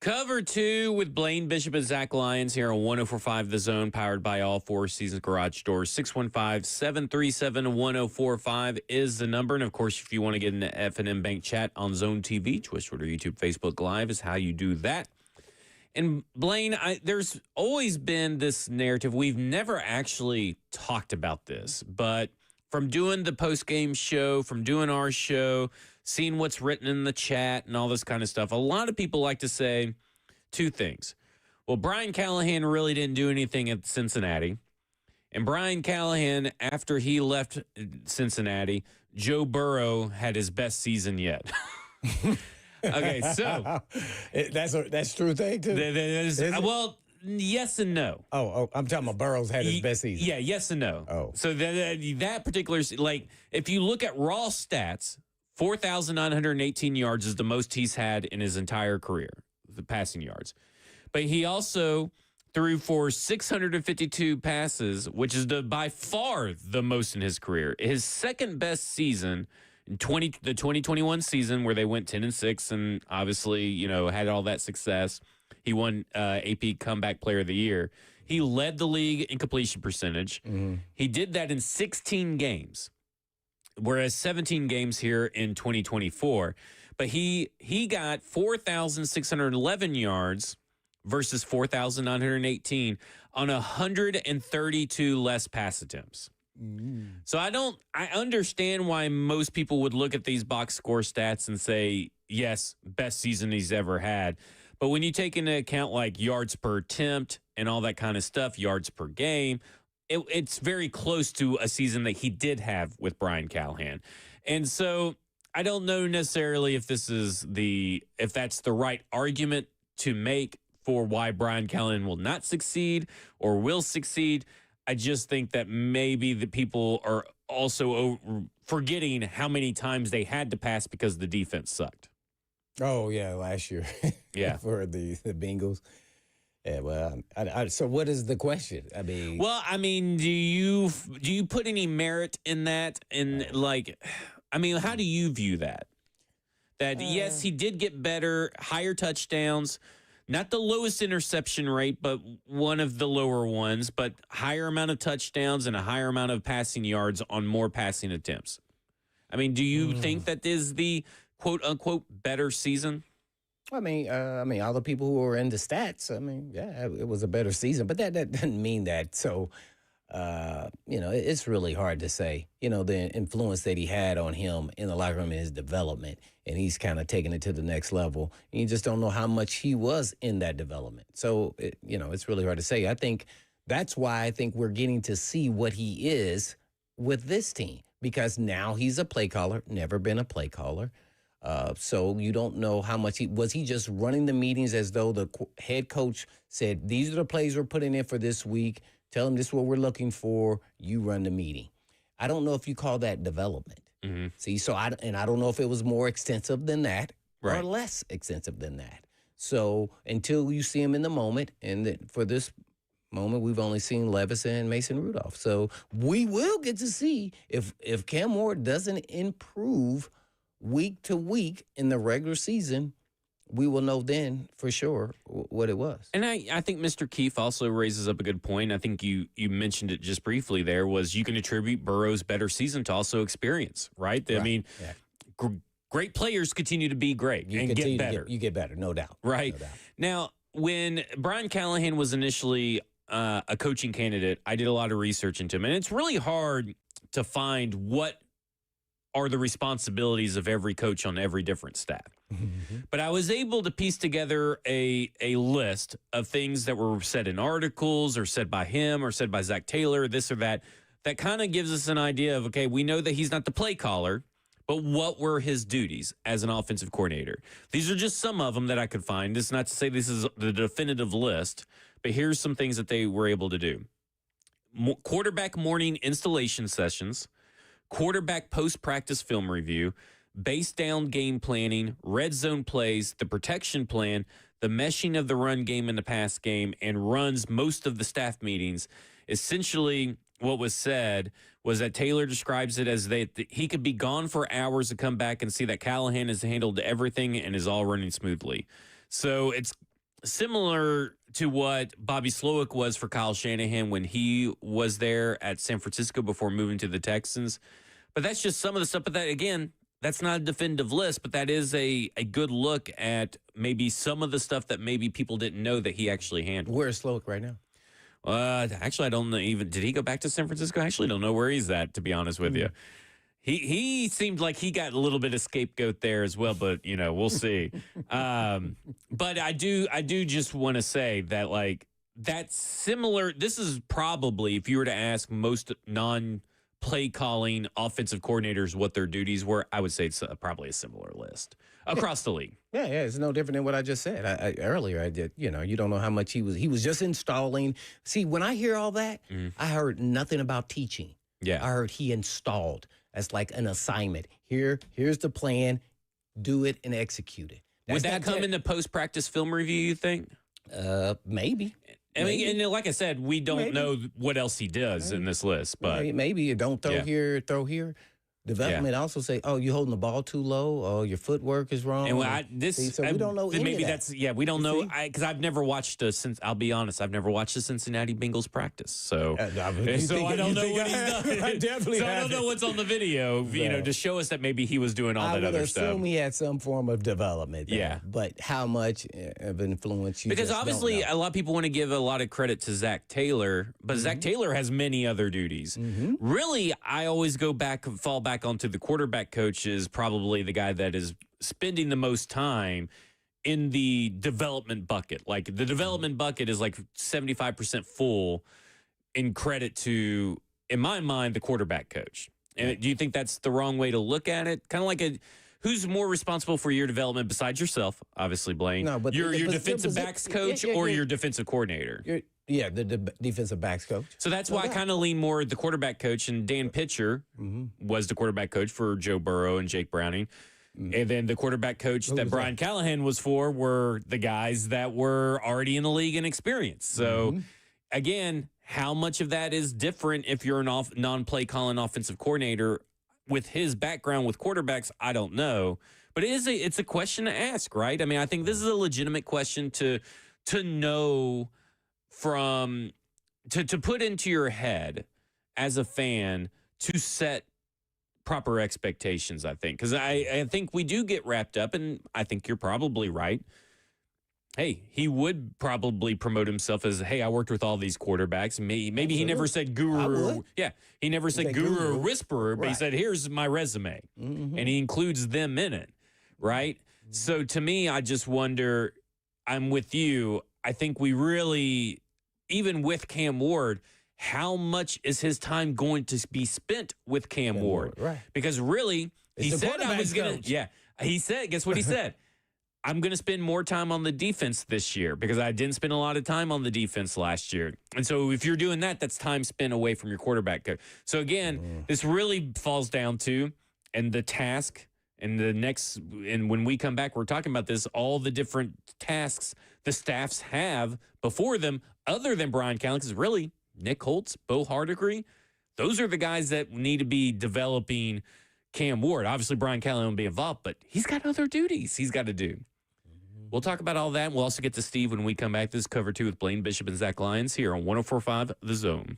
Cover 2 with Blaine Bishop and Zach Lyons here on 104.5 The Zone, powered by all Four Seasons Garage Doors. 615-737-1045 is the number. And, of course, if you want to get in the F&M Bank chat on Zone TV, Twitch, Twitter, YouTube, Facebook Live is how you do that. And, Blaine, there's always been this narrative. We've never actually talked about this, but from doing the post-game show, from doing our show, seeing what's written in the chat and all this kind of stuff, a lot of people like to say two things. Well, Brian Callahan really didn't do anything at Cincinnati. And Brian Callahan, after he left Cincinnati, Joe Burrow had his best season yet. Okay, so. That's true thing, too? Well, yes and no. Oh, I'm talking about Burrow's had his best season. Yeah, yes and no. Oh. So that particular, like, if you look at raw stats, 4,918 yards is the most he's had in his entire career, the passing yards. But he also threw for 652 passes, which is by far the most in his career. His second best season, the 2021 season, where they went 10-6 and obviously, had all that success. He won AP Comeback Player of the Year. He led the league in completion percentage. Mm-hmm. He did that in 16 games. Whereas 17 games here in 2024. But he got 4,611 yards versus 4,918 on 132 less pass attempts. So I understand why most people would look at these box score stats and say, yes, best season he's ever had. But when you take into account like yards per attempt and all that kind of stuff, yards per game, it's very close to a season that he did have with Brian Callahan. And so I don't know necessarily if that's the right argument to make for why Brian Callahan will not succeed or will succeed. I just think that maybe the people are also forgetting how many times they had to pass because the defense sucked. Oh, yeah, last year. Yeah. For the Bengals. Yeah, well, so what is the question? I mean, do you put any merit in that? And how do you view that? That yes, he did get better, higher touchdowns, not the lowest interception rate, but one of the lower ones, but higher amount of touchdowns and a higher amount of passing yards on more passing attempts. I mean, do you think that is the quote unquote better season? I mean, all the people who are into stats, yeah, it was a better season, but that doesn't mean that. So, it's really hard to say, the influence that he had on him in the locker room in his development, and he's kind of taking it to the next level. And you just don't know how much he was in that development. So, it's really hard to say. I think that's why I think we're getting to see what he is with this team, because now he's a play caller, never been a play caller. So you don't know how much was he just running the meetings as though the head coach said, these are the plays we're putting in for this week. Tell them this is what we're looking for. You run the meeting. I don't know if you call that development. Mm-hmm. See, so I don't know if it was more extensive than that or less extensive than that. So until you see him in the moment, and for this moment, we've only seen Levis and Mason Rudolph. So we will get to see if Cam Ward doesn't improve week to week in the regular season, we will know then for sure what it was. And I think Mr. Keefe also raises up a good point. I think you mentioned it just briefly there, was you can attribute Burrow's better season to also experience, right? I mean, great players continue to be great and get better. You get better, no doubt. Right. No doubt. Now, when Brian Callahan was initially a coaching candidate, I did a lot of research into him. And it's really hard to find what are the responsibilities of every coach on every different staff. Mm-hmm. But I was able to piece together a list of things that were said in articles or said by him or said by Zach Taylor, this or that kind of gives us an idea of, okay, we know that he's not the play caller, but what were his duties as an offensive coordinator? These are just some of them that I could find. This is not to say this is the definitive list, but here's some things that they were able to do. Quarterback morning installation sessions, quarterback post-practice film review, base down game planning, red zone plays, the protection plan, the meshing of the run game and the pass game, and runs most of the staff meetings. Essentially, what was said was that Taylor describes it as that he could be gone for hours to come back and see that Callahan has handled everything and is all running smoothly. So it's similar to what Bobby Slowick was for Kyle Shanahan when he was there at San Francisco before moving to the Texans. But that's just some of the stuff. But that, again, that's not a definitive list, but that is a good look at maybe some of the stuff that maybe people didn't know that he actually handled. Where's Slowick right now? Actually, I don't know even. Did he go back to San Francisco? I actually don't know where he's at, to be honest with you. He seemed like he got a little bit of scapegoat there as well, but we'll see. But I do just want to say that like that's similar. This is probably, if you were to ask most non-play calling offensive coordinators what their duties were, I would say it's probably a similar list across the league. Yeah, it's no different than what I just said. Earlier I did. You don't know how much he was just installing. See, when I hear all that, I heard nothing about teaching. Yeah. I heard he installed. That's like an assignment. Here's the plan. Do it and execute it. Would that come in the post-practice film review, you think? Maybe. I mean, and like I said, we don't know what else he does in this list, but maybe you don't throw here, throw here. Development also say, oh, you're holding the ball too low. Oh, your footwork is wrong. And so we don't know any maybe of that. that's we don't know because I've never watched I'll be honest, I've never watched the Cincinnati Bengals practice. So I don't know what he's done. I definitely I don't know what's on the video, to show us that maybe he was doing all that other stuff. I would assume he had some form of development there. Yeah. But how much of influence you Because just obviously don't know. a lot of people want to give a lot of credit to Zach Taylor, but Zach Taylor has many other duties. Really, I always fall back onto the quarterback coach is probably the guy that is spending the most time in the development bucket. Like the development bucket is like 75% full in credit to, in my mind, the quarterback coach. And do you think that's the wrong way to look at it? Kind of like who's more responsible for your development besides yourself? Obviously, Blaine. No, but your defensive backs coach or your defensive coordinator? The defensive backs coach. So that's why I kind of lean more the quarterback coach, and Dan Pitcher was the quarterback coach for Joe Burrow and Jake Browning. And then the quarterback coach that Brian Callahan was for were the guys that were already in the league and experienced. So, again, how much of that is different if you're a non-play calling offensive coordinator with his background with quarterbacks? I don't know. But it's a question to ask, right? I mean, I think this is a legitimate question to know to put into your head as a fan to set proper expectations, I think. Because I think we do get wrapped up, and I think you're probably right. Hey, he would probably promote himself as, hey, I worked with all these quarterbacks. Maybe he never said guru. Yeah, he never said guru or whisperer, but he said, here's my resume. And he includes them in it, right? So to me, I just wonder, I'm with you. I think we really, even with Cam Ward, how much is his time going to be spent with Cam Ward? Right. Because really, he said I was going to, he said, guess what he said? I'm going to spend more time on the defense this year because I didn't spend a lot of time on the defense last year. And so if you're doing that, that's time spent away from your quarterback coach. So again, this really falls down to, and the task and when we come back, we're talking about this, all the different tasks the staffs have before them, other than Brian Callahan, because really Nick Holtz, Bo Hardigree, those are the guys that need to be developing Cam Ward. Obviously, Brian Callahan will be involved, but he's got other duties he's got to do. We'll talk about all that. We'll also get to Steve when we come back. This is Cover 2 with Blaine Bishop and Zach Lyons here on 104.5 The Zone.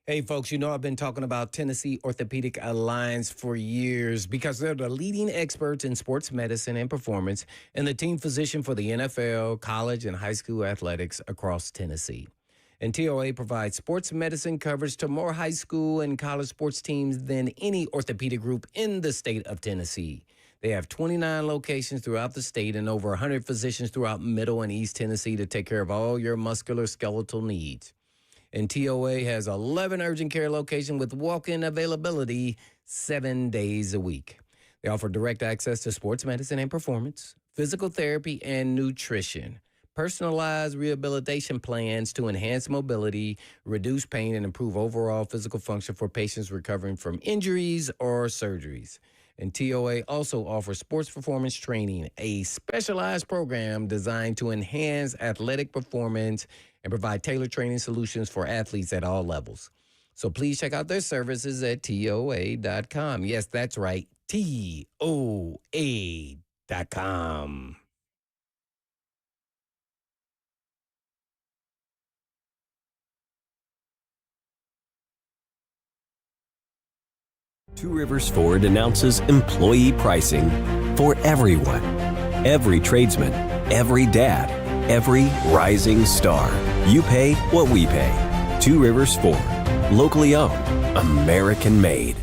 Hey, folks, I've been talking about Tennessee Orthopedic Alliance for years because they're the leading experts in sports medicine and performance and the team physician for the NFL, college, and high school athletics across Tennessee. And TOA provides sports medicine coverage to more high school and college sports teams than any orthopedic group in the state of Tennessee. They have 29 locations throughout the state and over 100 physicians throughout Middle and East Tennessee to take care of all your musculoskeletal needs. And TOA has 11 urgent care locations with walk-in availability 7 days a week. They offer direct access to sports medicine and performance, physical therapy, and nutrition. Personalized rehabilitation plans to enhance mobility, reduce pain, and improve overall physical function for patients recovering from injuries or surgeries. And TOA also offers sports performance training, a specialized program designed to enhance athletic performance and provide tailored training solutions for athletes at all levels. So please check out their services at TOA.com. Yes, that's right, TOA.com. Two Rivers Ford announces employee pricing for everyone. Every tradesman, every dad, every rising star. You pay what we pay. Two Rivers Ford. Locally owned. American made.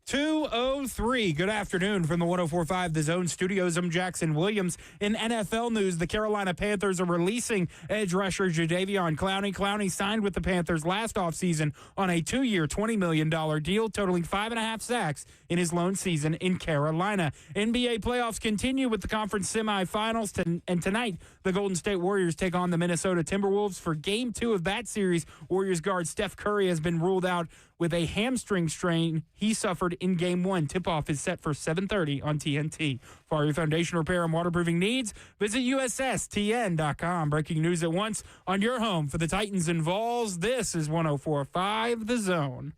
.203. Good afternoon from the 104.5 The Zone Studios. I'm Jackson Williams. In NFL news, the Carolina Panthers are releasing edge rusher Jadeveon Clowney. Clowney signed with the Panthers last offseason on a 2-year, $20 million deal, totaling 5.5 sacks in his lone season in Carolina. NBA playoffs continue with the conference semifinals, and tonight the Golden State Warriors take on the Minnesota Timberwolves. For Game 2 of that series, Warriors guard Steph Curry has been ruled out with a hamstring strain he suffered in Game 1. Tip-off is set for 7:30 on TNT. For all your foundation repair and waterproofing needs, visit USSTN.com. Breaking news at once on your home for the Titans and Vols. This is 104.5 The Zone.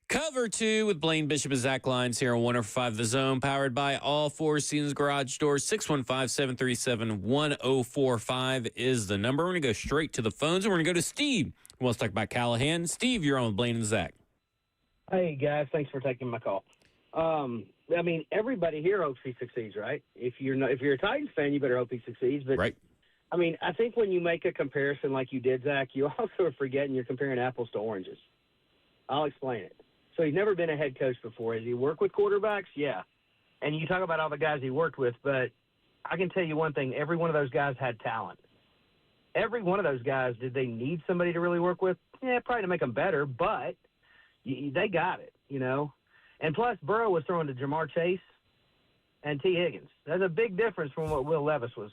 Cover 2 with Blaine Bishop and Zach Lyons here on 105 The Zone, powered by all Four Seasons Garage Doors. 615-737-1045 is the number. We're going to go straight to the phones, and we're going to go to Steve, who wants to talk about Callahan. Steve, you're on with Blaine and Zach. Hey, guys. Thanks for taking my call. I mean, everybody here hopes he succeeds, right? If you're a Titans fan, you better hope he succeeds. But Right. I mean, I think when you make a comparison like you did, Zach, you also are forgetting you're comparing apples to oranges. I'll explain it. So he's never been a head coach before. Has he worked with quarterbacks? Yeah. And you talk about all the guys he worked with, but I can tell you one thing. Every one of those guys had talent. Every one of those guys, did they need somebody to really work with? Yeah, probably to make them better, but they got it, you know. And plus, Burrow was throwing to Jamar Chase and T. Higgins. That's a big difference from what Will Levis was.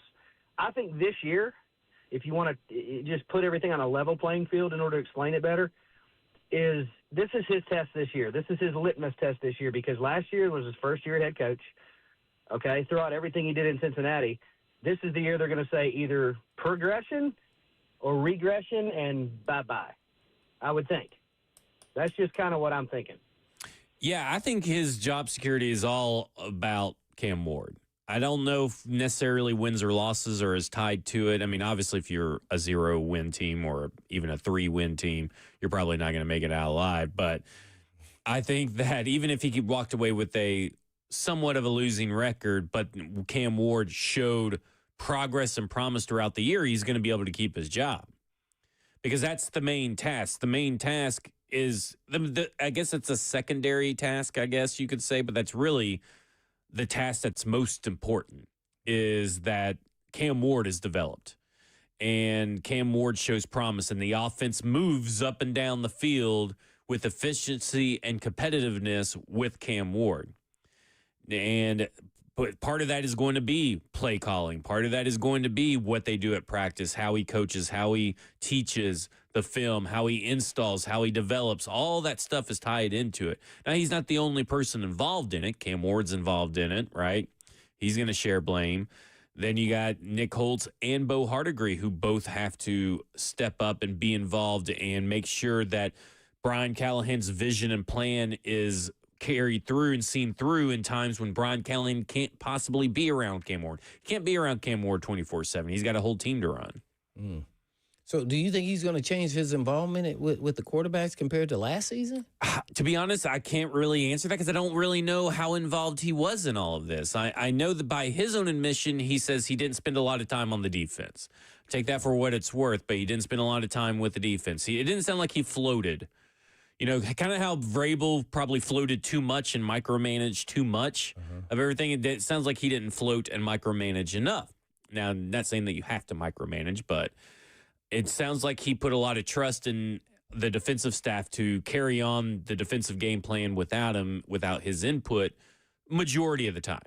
I think this year, if you want to just put everything on a level playing field in order to explain it better, this is his test this year. This is his litmus test this year because last year was his first year head coach, okay, throughout everything he did in Cincinnati. This is the year they're going to say either progression or regression and bye-bye, I would think. That's just kind of what I'm thinking. Yeah, I think his job security is all about Cam Ward. I don't know if necessarily wins or losses are as tied to it. I mean, obviously, if you're a 0-win team or even a 3-win team, you're probably not going to make it out alive. But I think that even if he walked away with a somewhat of a losing record, but Cam Ward showed progress and promise throughout the year, he's going to be able to keep his job. Because that's the main task. The main task is, I guess it's a secondary task, I guess you could say, but that's really the task that's most important is that Cam Ward is developed and Cam Ward shows promise and the offense moves up and down the field with efficiency and competitiveness with Cam Ward. And part of that is going to be play calling. Part of that is going to be what they do at practice, how he coaches, how he teaches the film, how he installs, how he develops. All that stuff is tied into it. Now, he's not the only person involved in it. Cam Ward's involved in it, right? He's going to share blame. Then you got Nick Holtz and Bo Hardigree, who both have to step up and be involved and make sure that Brian Callahan's vision and plan is carried through and seen through in times when Brian Callahan can't possibly be around Cam Ward. He can't be around Cam Ward 24/7. He's got a whole team to run. So do you think he's going to change his involvement with the quarterbacks compared to last season? To be honest, I can't really answer that because I don't really know how involved he was in all of this. I know that by his own admission, he says he didn't spend a lot of time on the defense. Take that for what it's worth, but he didn't spend a lot of time with the defense. It didn't sound like he floated. You know, kind of how Vrabel probably floated too much and micromanaged too much of everything. It sounds like he didn't float and micromanage enough. Now, I'm not saying that you have to micromanage, but it sounds like he put a lot of trust in the defensive staff to carry on the defensive game plan without him, without his input, majority of the time.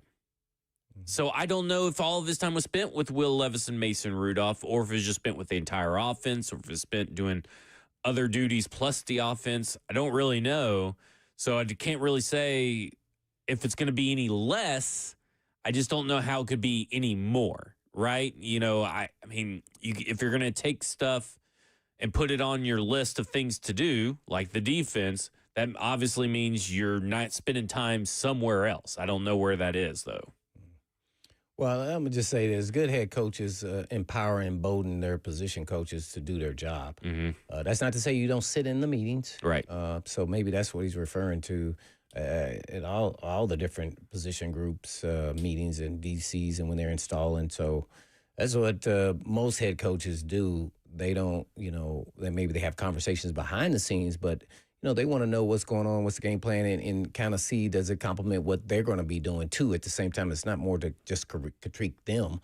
So I don't know if all of his time was spent with Will Levis and Mason Rudolph, or if it was just spent with the entire offense, or if it was spent doing other duties plus the offense. I don't really know. So I can't really say if it's going to be any less. I just don't know how it could be any more. Right? You know, I mean, if you're going to take stuff and put it on your list of things to do, like the defense, that obviously means you're not spending time somewhere else. I don't know where that is, though. Well, I'm going to just say this. Good head coaches empower and embolden their position coaches to do their job. That's not to say you don't sit in the meetings. Right. So maybe that's what he's referring to. At all the different position groups, meetings and DCs and when they're installing. So that's what most head coaches do. They don't, maybe they have conversations behind the scenes, but, they want to know what's going on, what's the game plan, and kind of see does it complement what they're going to be doing too. At the same time, it's not more to just critique them.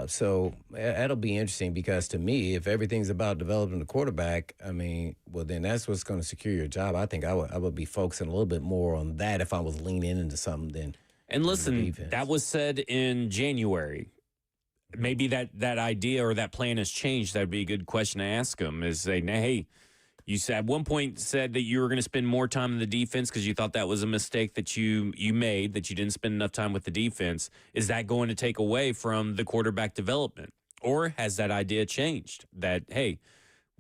So that'll be interesting because to me, if everything's about developing the quarterback, I mean, well, then that's what's going to secure your job. I think I would be focusing a little bit more on that if I was leaning into something than. And listen, that was said in January. Maybe that idea or that plan has changed. That'd be a good question to ask them. Is say, hey, you said at one point said that you were going to spend more time in the defense because you thought that was a mistake that you made, that you didn't spend enough time with the defense. Is that going to take away from the quarterback development, or has that idea changed? That hey,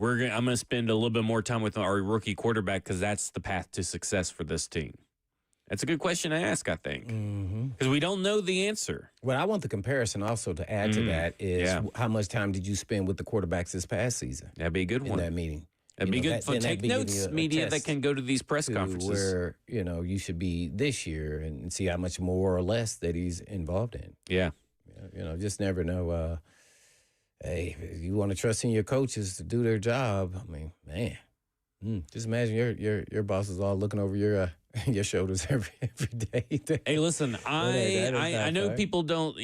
I'm going to spend a little bit more time with our rookie quarterback because that's the path to success for this team. That's a good question to ask, I think, because we don't know the answer. What I want the comparison also to add to that is how much time did you spend with the quarterbacks this past season? That'd be a good one. In that meeting. That'd be good. Take notes, media that can go to these press conferences. Where, you should be this year and see how much more or less that he's involved in. Yeah. Just never know. Hey, if you want to trust in your coaches to do their job, I mean, man, just imagine your boss is all looking over your shoulders every day. Hey, listen, I know people don't,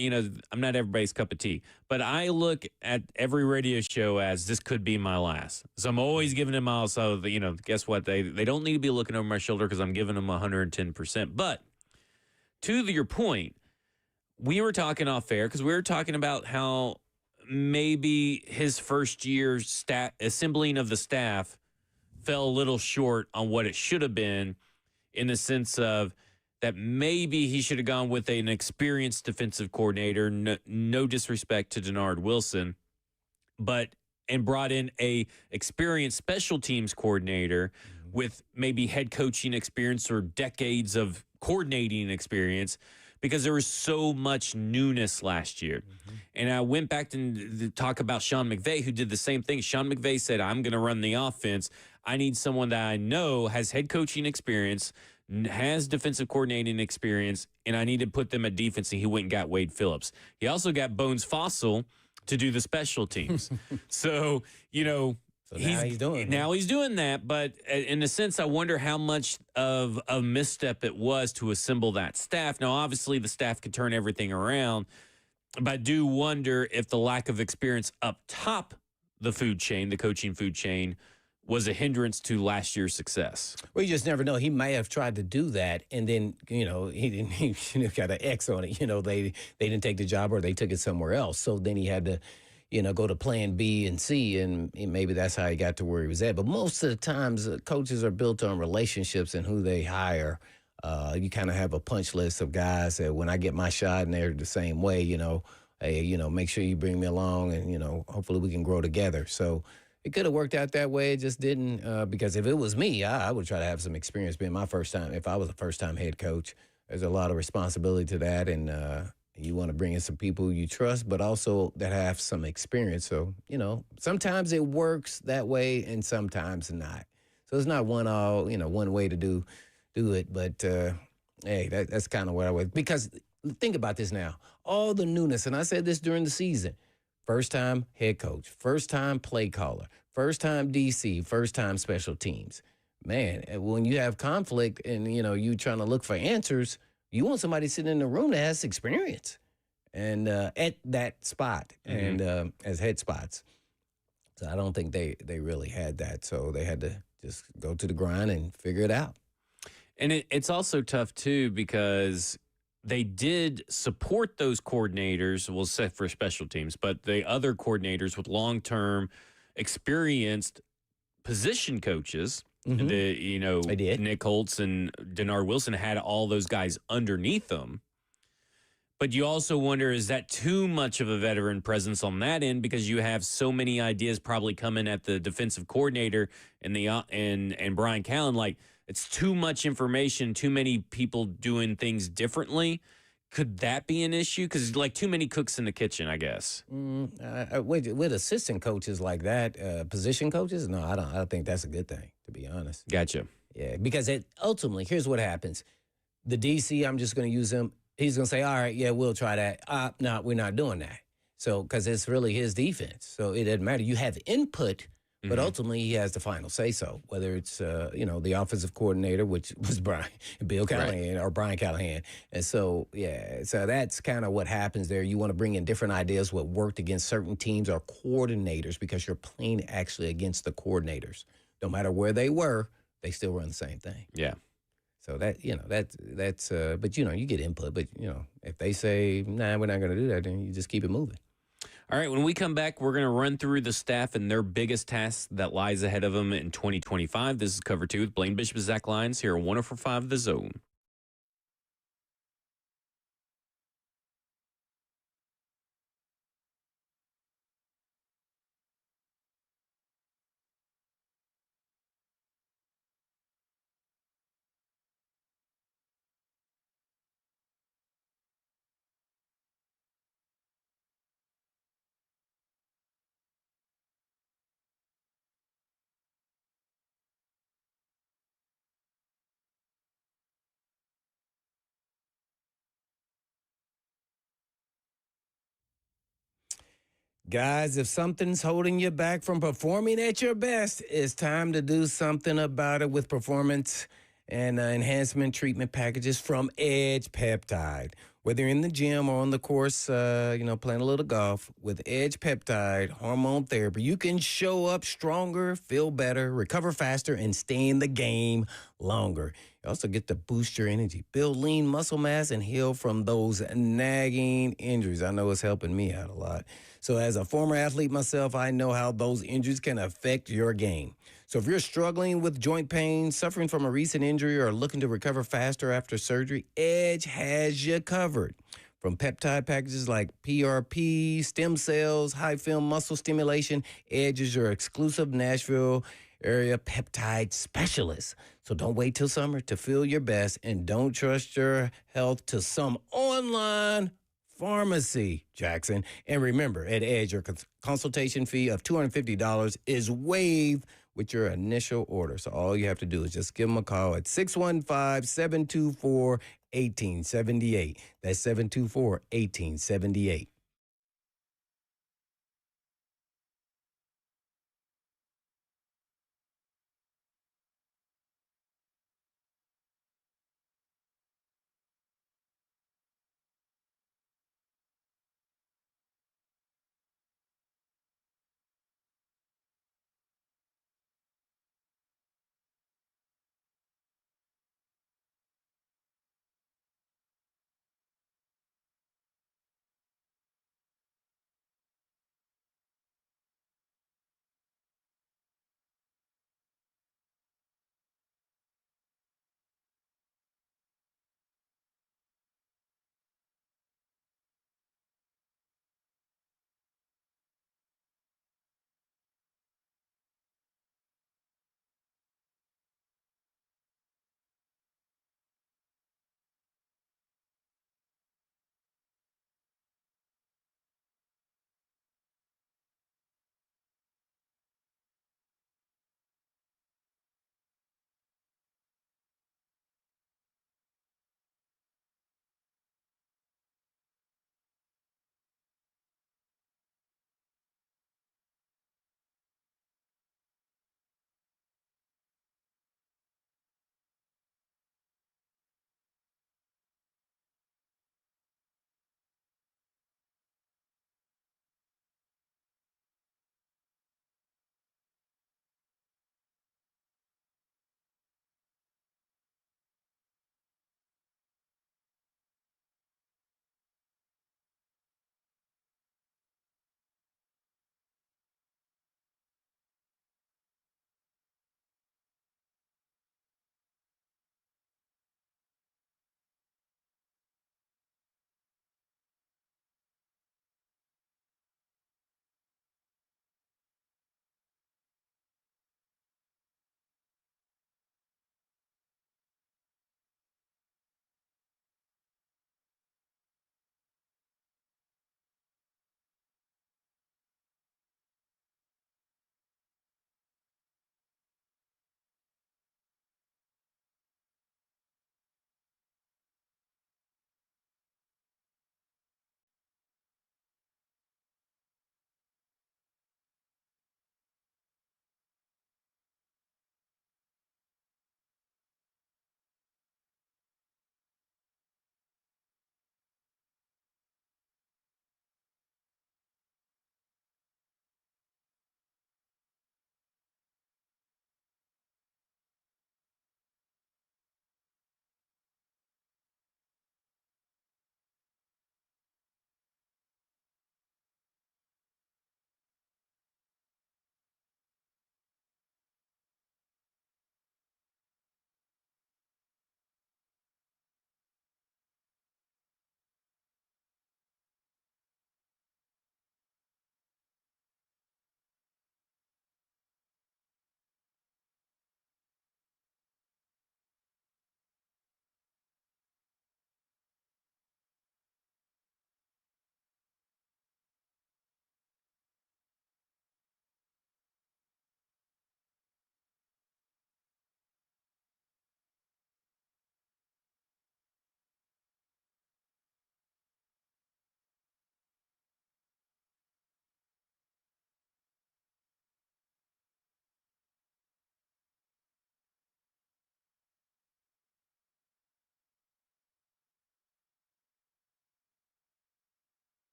I'm not everybody's cup of tea, but I look at every radio show as this could be my last. So I'm always giving them all. So, guess what? They don't need to be looking over my shoulder because I'm giving them 110%. But to your point, we were talking off air because we were talking about how maybe his first year assembling of the staff fell a little short on what it should have been, in the sense of that maybe he should have gone with an experienced defensive coordinator, no disrespect to Denard Wilson, and brought in a experienced special teams coordinator with maybe head coaching experience or decades of coordinating experience, because there was so much newness last year. And I went back to talk about Sean McVay, who did the same thing. Sean McVay said, I'm going to run the offense. I need someone that I know has head coaching experience, has defensive coordinating experience, and I need to put them at defense, and he went and got Wade Phillips. He also got Bones Fossil to do the special teams. So, he's doing that. But in a sense, I wonder how much of a misstep it was to assemble that staff. Now, obviously, the staff could turn everything around, but I do wonder if the lack of experience up top the food chain, the coaching food chain, was a hindrance to last year's success. Well, you just never know. He may have tried to do that, and then, he didn't. He got an X on it. They didn't take the job, or they took it somewhere else. So then he had to, go to plan B and C, and maybe that's how he got to where he was at. But most of the times, coaches are built on relationships and who they hire. You kind of have a punch list of guys that when I get my shot and they're the same way, hey, make sure you bring me along, and, hopefully we can grow together. So it could have worked out that way. It just didn't, because if it was me, I would try to have some experience being my first time. If I was a first-time head coach, there's a lot of responsibility to that, and you want to bring in some people you trust, but also that have some experience. So, sometimes it works that way and sometimes not. So it's not one way to do it. But, hey, that's kind of what I would. Because think about this now. All the newness, and I said this during the season, first-time head coach, first-time play caller, first-time DC, first-time special teams. Man, when you have conflict and, you trying to look for answers, you want somebody sitting in the room that has experience and at that spot and as head spots. So I don't think they really had that. So they had to just go to the grind and figure it out. And it's also tough, too, because they did support those coordinators, well, set for special teams, but the other coordinators with long-term experienced position coaches, they did. Nick Holtz and Denard Wilson had all those guys underneath them. But you also wonder, is that too much of a veteran presence on that end, because you have so many ideas probably coming at the defensive coordinator and and Brian Callen, like, it's too much information, too many people doing things differently. Could that be an issue? Because, like, too many cooks in the kitchen, I guess. With assistant coaches like that, position coaches, no, I don't think that's a good thing, to be honest. Gotcha. Yeah, because ultimately, here's what happens. The DC, I'm just going to use him. He's going to say, all right, yeah, we'll try that. No, we're not doing that. So, because it's really his defense. So it doesn't matter. You have input, But ultimately, he has the final say-so, whether it's, the offensive coordinator, which was Bill Callahan or Brian Callahan. And so, so that's kind of what happens there. You want to bring in different ideas, what worked against certain teams or coordinators, because you're playing actually against the coordinators. No matter where they were, they still run the same thing. Yeah. So but you get input. But, if they say, nah, we're not going to do that, then you just keep it moving. All right, when we come back, we're going to run through the staff and their biggest task that lies ahead of them in 2025. This is Cover 2 with Blaine Bishop and Zach Lyons here on 104.5 The Zone. Guys, if something's holding you back from performing at your best, it's time to do something about it with performance and enhancement treatment packages from Edge Peptide. Whether you're in the gym or on the course, playing a little golf, with Edge Peptide hormone therapy, you can show up stronger, feel better, recover faster, and stay in the game longer. You also get to boost your energy, build lean muscle mass, and heal from those nagging injuries. I know it's helping me out a lot. So as a former athlete myself, I know how those injuries can affect your game. So if you're struggling with joint pain, suffering from a recent injury, or looking to recover faster after surgery, Edge has you covered. From peptide packages like PRP, stem cells, high film muscle stimulation, Edge is your exclusive Nashville area peptide specialist. So don't wait till summer to feel your best, and don't trust your health to some online pharmacy, Jackson. And remember, at Edge, your consultation fee of $250 is waived with your initial order. So all you have to do is just give them a call at 615-724-1878. That's 724-1878.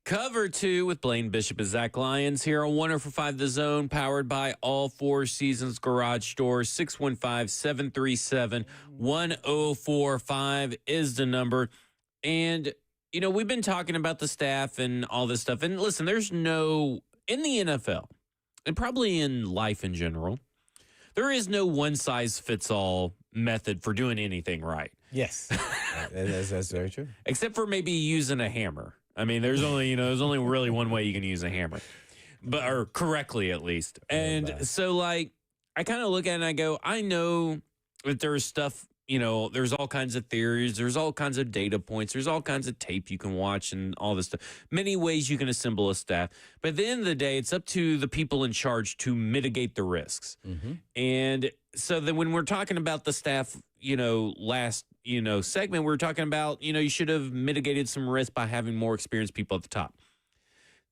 Cover 2 with Blaine Bishop and Zach Lyons here on 104.5 The Zone, powered by All Four Seasons Garage Doors. 615-737-1045 is the number. And, you know, we've been talking about the staff and all this stuff. And listen, there's no, in the NFL, and probably in life in general, there is no one-size-fits-all method for doing anything right. Yes, that's very true. Except for maybe using a hammer. I mean, there's only really one way you can use a hammer, or correctly at least. And so, like, I kind of look at it and I go, I know that there's stuff, you know, there's all kinds of theories, there's all kinds of data points, there's all kinds of tape you can watch and all this stuff. Many ways you can assemble a staff. But at the end of the day, it's up to the people in charge to mitigate the risks. Mm-hmm. And so then when we're talking about the staff, you know, last, you know, segment, we were talking about, you know, you should have mitigated some risk by having more experienced people at the top.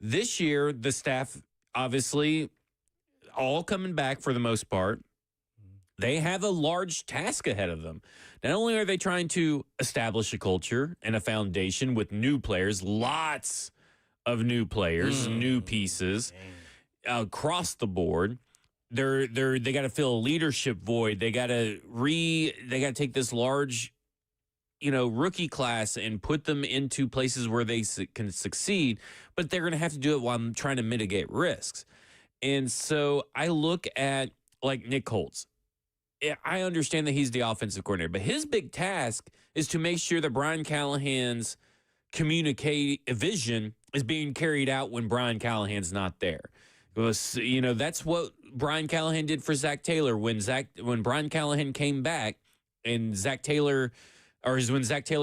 This year, the staff, obviously, all coming back for the most part. They have a large task ahead of them. Not only are they trying to establish a culture and a foundation with new players, lots of new players, new pieces across the board. They got to fill a leadership void. They got to take this large, you know, rookie class and put them into places where they can succeed, but they're going to have to do it while trying to mitigate risks. And so I look at like Nick Holtz. I understand that he's the offensive coordinator, but his big task is to make sure that Brian Callahan's vision is being carried out when Brian Callahan's not there. Because, you know, that's what Brian Callahan did for Zach Taylor when Brian Callahan came back and when Zach Taylor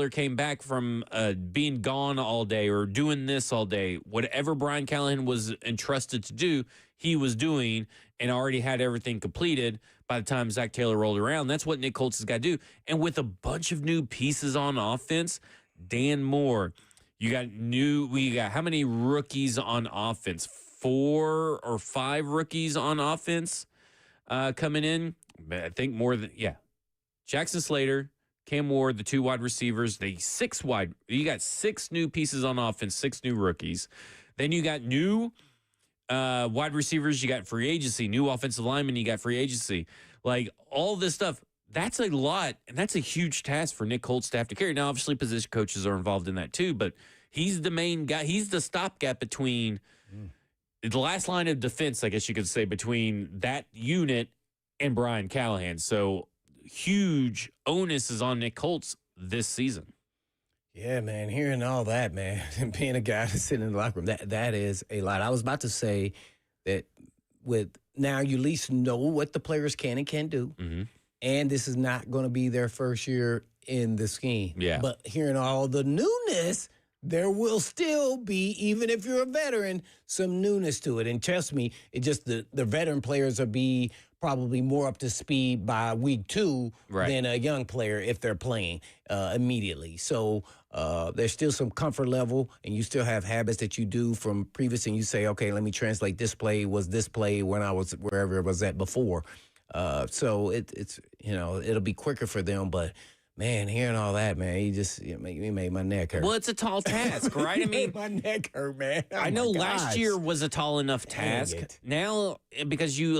came back from being gone all day or doing this all day, whatever Brian Callahan was entrusted to do, he was doing and already had everything completed by the time Zach Taylor rolled around. That's what Nick Holtz has got to do. And with a bunch of new pieces on offense, Dan Moore, we got how many rookies on offense? 4 or 5 rookies on offense coming in. I think more than, Jackson Slater, Cam Ward, the 2 wide receivers, you got 6 new pieces on offense, 6 new rookies. Then you got new wide receivers, you got free agency, new offensive linemen, you got free agency. Like all this stuff, that's a lot, and that's a huge task for Nick Holtz to have to carry. Now, obviously, position coaches are involved in that too, but he's the main guy. He's the stopgap between the last line of defense, I guess you could say, between that unit and Brian Callahan. So huge onus is on Nick Holtz this season. Yeah, man, hearing all that, man, and being a guy that's sitting in the locker room, that is a lot. I was about to say that with now you at least know what the players can and can't do, and this is not going to be their first year in the scheme. Yeah. But hearing all the newness, there will still be, even if you're a veteran, some newness to it. And trust me, it just the veteran players will be probably more up to speed by week 2 than a young player if they're playing immediately. So there's still some comfort level, and you still have habits that you do from previous, and you say, okay, let me translate this play when I was wherever it was at before. So it's it'll be quicker for them, but man, hearing all that, man, you made my neck hurt. Well, it's a tall task, right? I mean, my neck hurt, man. Oh, I know last year was a tall enough task. Now, because you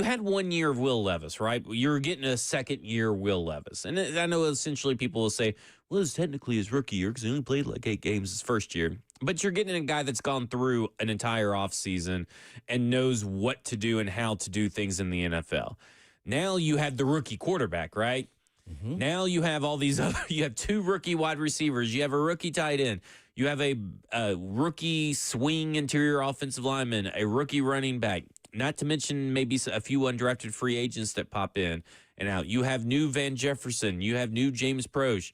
had 1 year of Will Levis, right? You're getting a second year Will Levis. And I know essentially people will say, well, it's technically his rookie year because he only played like 8 games his first year. But you're getting a guy that's gone through an entire offseason and knows what to do and how to do things in the NFL. Now you have the rookie quarterback, right? Now you have all these you have 2 rookie wide receivers. You have a rookie tight end. You have a rookie swing interior offensive lineman, a rookie running back, not to mention maybe a few undrafted free agents that pop in and out. You have new Van Jefferson. You have new James Proche.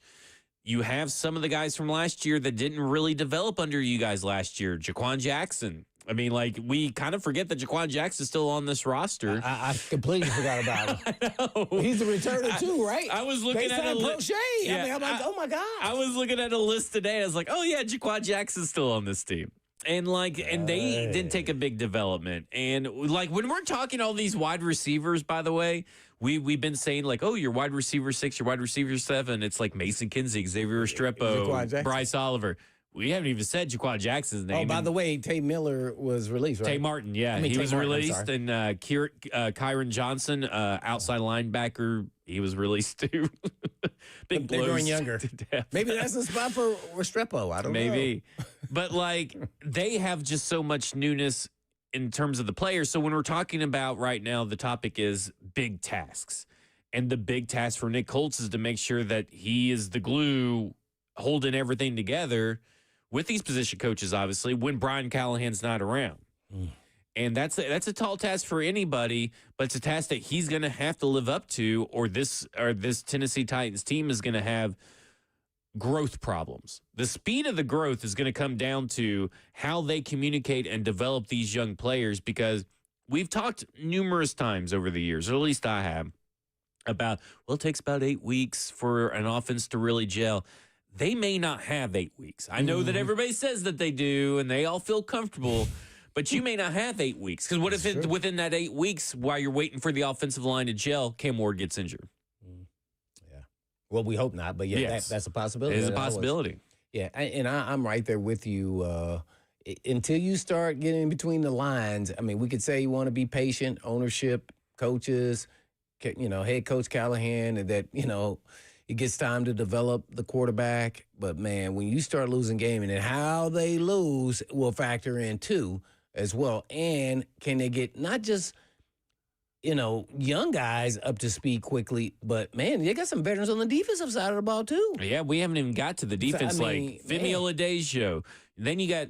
You have some of the guys from last year that didn't really develop under you guys last year. Jaquan Jackson. I mean, like, we kind of forget that Jaquan Jackson's still on this roster. I completely forgot about him. I know. He's a returner too, right? I was looking at a list. Yeah, I mean, I'm like, oh my God. I was looking at a list today. I was like, oh yeah, Jaquan Jackson's still on this team. And they didn't take a big development. And like when we're talking all these wide receivers, by the way, we've been saying like, oh, your wide receiver 6, your wide receiver 7. It's like Mason Kinsey, Xavier Restrepo, Bryce Oliver. we haven't even said Jaquan Jackson's name. Oh, by the way, Tay Miller was released, right? Tay Martin, yeah. He Tay was Martin, I'm released. sorry. And Kyron Johnson, outside linebacker, he was released too. Big Bigger blows and younger. to death. Maybe that's the spot for Restrepo. I don't know. Maybe. But, like, they have just so much newness in terms of the players. So when we're talking about right now, the topic is big tasks. And the big task for Nick Holtz is to make sure that he is the glue holding everything together with these position coaches, obviously, when Brian Callahan's not around. And that's a tall task for anybody, but it's a task that he's going to have to live up to, or this Tennessee Titans team is going to have growth problems. The speed of the growth is going to come down to how they communicate and develop these young players, because we've talked numerous times over the years, or at least I have, about, well, it takes about 8 weeks for an offense to really gel. They may not have 8 weeks. I know that everybody says that they do, and they all feel comfortable, but you may not have 8 weeks. Because what if within that 8 weeks, while you're waiting for the offensive line to gel, Cam Ward gets injured? Yeah. Well, we hope not, but yeah, Yes. that's a possibility. It is a possibility. Yeah, I'm right there with you. Until you start getting in between the lines, I mean, we could say you want to be patient, ownership, coaches, head coach Callahan, and that, it gets time to develop the quarterback. But, man, when you start losing game, and then how they lose will factor in, too, as well. And can they get not just, young guys up to speed quickly, but, man, they got some veterans on the defensive side of the ball, too. Yeah, we haven't even got to the defense, like Femi Oladejo. Then you got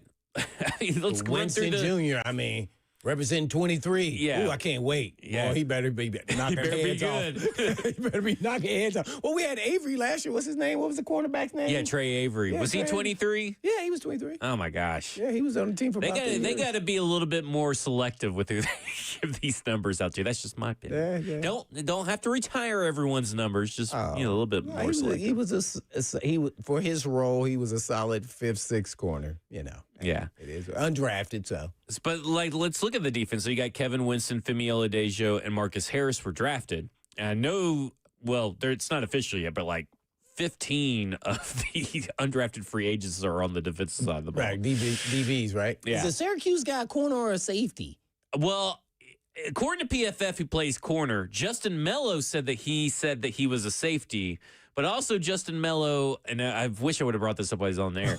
let's go Winston through Jr., representing 23. Yeah. Ooh, I can't wait. Yeah. Oh, he better be knocking better be heads off. He better be knocking heads off. Well, we had Avery last year. What's his name? What was the cornerback's name? Yeah, Trey Avery. Yeah, Was he Trey. 23? Yeah, he was 23. Oh, my gosh. Yeah, he was on the team for about 3 years. They got to be a little bit more selective with who they give these numbers out to. That's just my opinion. Yeah. Don't have to retire everyone's numbers. Just a little bit more selective. He was for his role. He was a solid 5th, 6th corner. Yeah. It is undrafted. So, but let's look at the defense. So you got Kevin Winston, Femi Oladejo, and Marcus Harris were drafted. And I know, it's not official yet, but 15 of the undrafted free agents are on the defensive side of the ball. right, DBs, right? Yeah. Is the Syracuse guy a corner or a safety? Well, according to PFF, who plays corner, Justin Mello said that he was a safety. But also Justin Mello, and I wish I would have brought this up while he's on there.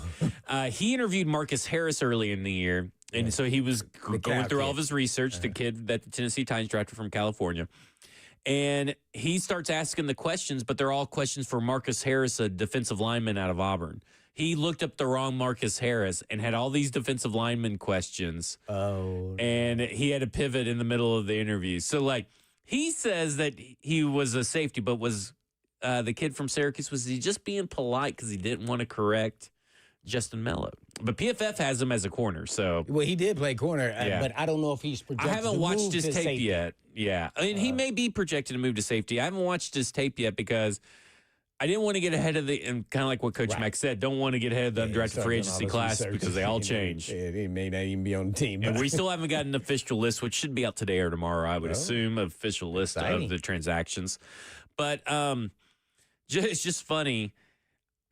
He interviewed Marcus Harris early in the year, and so he was going through all of his research, the kid that the Tennessee Titans drafted from California. And he starts asking the questions, but they're all questions for Marcus Harris, a defensive lineman out of Auburn. He looked up the wrong Marcus Harris and had all these defensive lineman questions. Oh. And he had to pivot in the middle of the interview. So, he says that he was a safety, but was the kid from Syracuse, was he just being polite because he didn't want to correct Justin Mello? But PFF has him as a corner, so. Well, he did play corner, Yeah. but I don't know if he's projected I haven't to watched move his to tape safety. yet. Yeah. I mean, he may be projected to move to safety. I haven't watched his tape yet because I didn't want to get ahead of and kind of like what Coach Mack said, don't want to get ahead of the undrafted free agency class because they all change. Yeah, they may not even be on the team. And but- we still haven't gotten an official list, which should be out today or tomorrow, I would assume, official list Exciting. of the transactions. But it's just funny.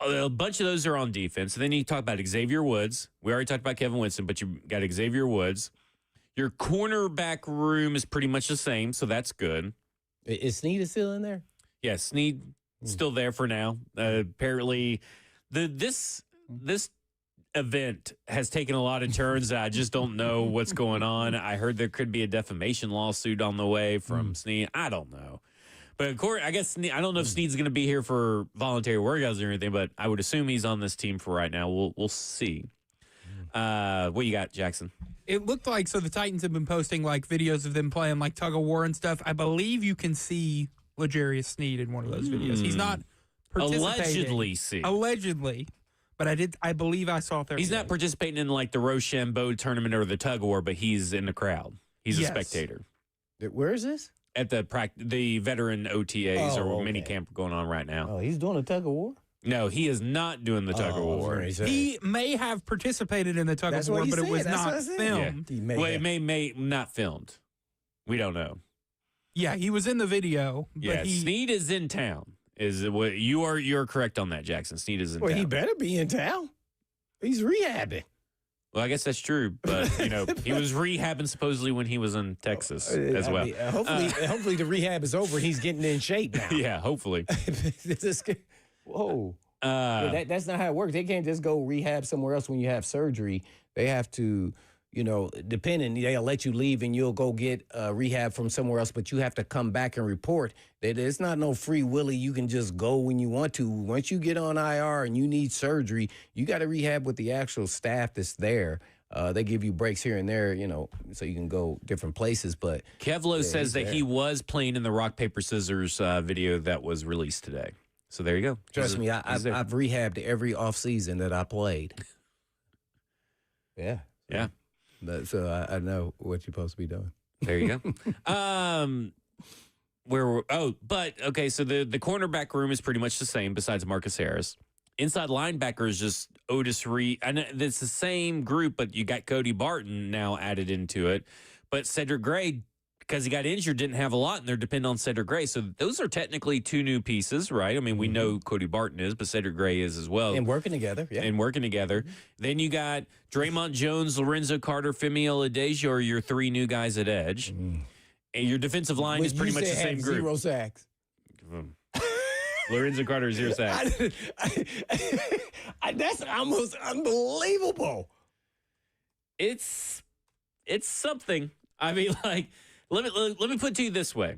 A bunch of those are on defense. And then you talk about Xavier Woods. We already talked about Kevin Winston, but you got Xavier Woods. Your cornerback room is pretty much the same, so that's good. Is Snead still in there? Yeah, Snead still there for now. Apparently, this event has taken a lot of turns. I just don't know what's going on. I heard there could be a defamation lawsuit on the way from Snead. I don't know. But of course, I guess Snead, I don't know if Snead's going to be here for voluntary workouts or anything, but I would assume he's on this team for right now. We'll see. What you got, Jackson? It looked like, so the Titans have been posting videos of them playing tug of war and stuff. I believe you can see L'Jarius Sneed in one of those videos. He's not participating. Allegedly. But I believe I saw there. He's not participating in the Rochambeau tournament or the tug of war, but he's in the crowd. He's a spectator. Where is this? At the veteran OTAs or mini okay. camp going on right now. Oh, he's doing a tug of war? No, he is not doing the tug of war. He may have participated in the tug of war, but it was not filmed. Yeah. Well, it may not filmed. We don't know. Yeah, he was in the video. But Snead is in town. You're correct on that, Jackson. Snead is in town. Well, he better be in town. He's rehabbing. Well, I guess that's true, but he was rehabbing supposedly when he was in Texas as well. Hopefully the rehab is over. He's getting in shape now. Yeah, hopefully. Whoa. That's not how it works. They can't just go rehab somewhere else when you have surgery. They have to, depending, they'll let you leave and you'll go get rehab from somewhere else, but you have to come back and report. It's not no free willy. You can just go when you want to. Once you get on IR and you need surgery, you got to rehab with the actual staff that's there. They give you breaks here and there, so you can go different places. But Kevlo says that he was playing in the rock, paper, scissors video that was released today. So there you go. Trust me, I've rehabbed every offseason that I played. Yeah. Yeah. So I know what you're supposed to be doing. There you go. So the cornerback room is pretty much the same besides Marcus Harris. Inside linebacker is just Otis Reed. And it's the same group, but you got Cody Barton now added into it. But Cedric Gray, because he got injured, didn't have a lot, and they're dependent on Cedric Gray. So those are technically two new pieces, right? I mean, we know Cody Barton is, but Cedric Gray is as well. And working together, yeah. Then you got Draymond Jones, Lorenzo Carter, Femi Oladejo are your three new guys at edge. And your defensive line is pretty much the same group. 0 sacks. Lorenzo Carter, 0 sacks. That's almost unbelievable. It's something. I mean, like, let me put it to you this way.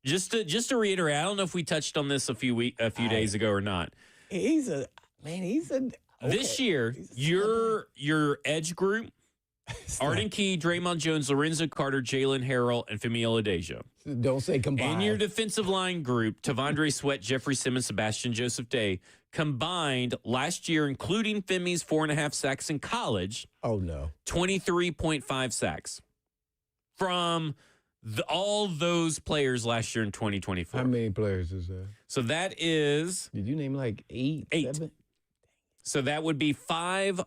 Just to reiterate, I don't know if we touched on this a few days ago or not. This year, your edge group, Arden Key, Draymond Jones, Lorenzo Carter, Jalen Harrell, and Femi Oladejo. Don't say combined. In your defensive line group, Tavondre Sweat, Jeffrey Simmons, Sebastian Joseph Day, combined last year, including Femi's 4.5 sacks in college. Oh, no. 23.5 sacks from all those players last year in 2024. How many players is that? So that is... Did you name like eight? 7? So that would be 5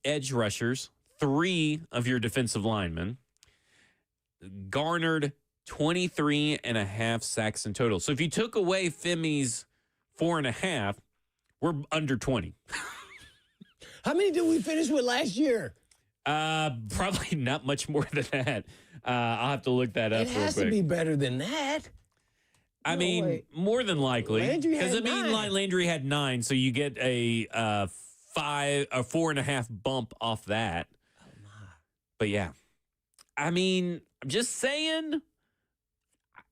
edge rushers, 3 of your defensive linemen, garnered 23.5 sacks in total. So if you took away Femi's 4.5, we're under 20. How many did we finish with last year? Probably not much more than that. I'll have to look that up real quick. It has to be better than that. I mean, more than likely. Because Landry had 9, so you get a 4.5 bump off that. Oh my! But yeah, I mean, I'm just saying.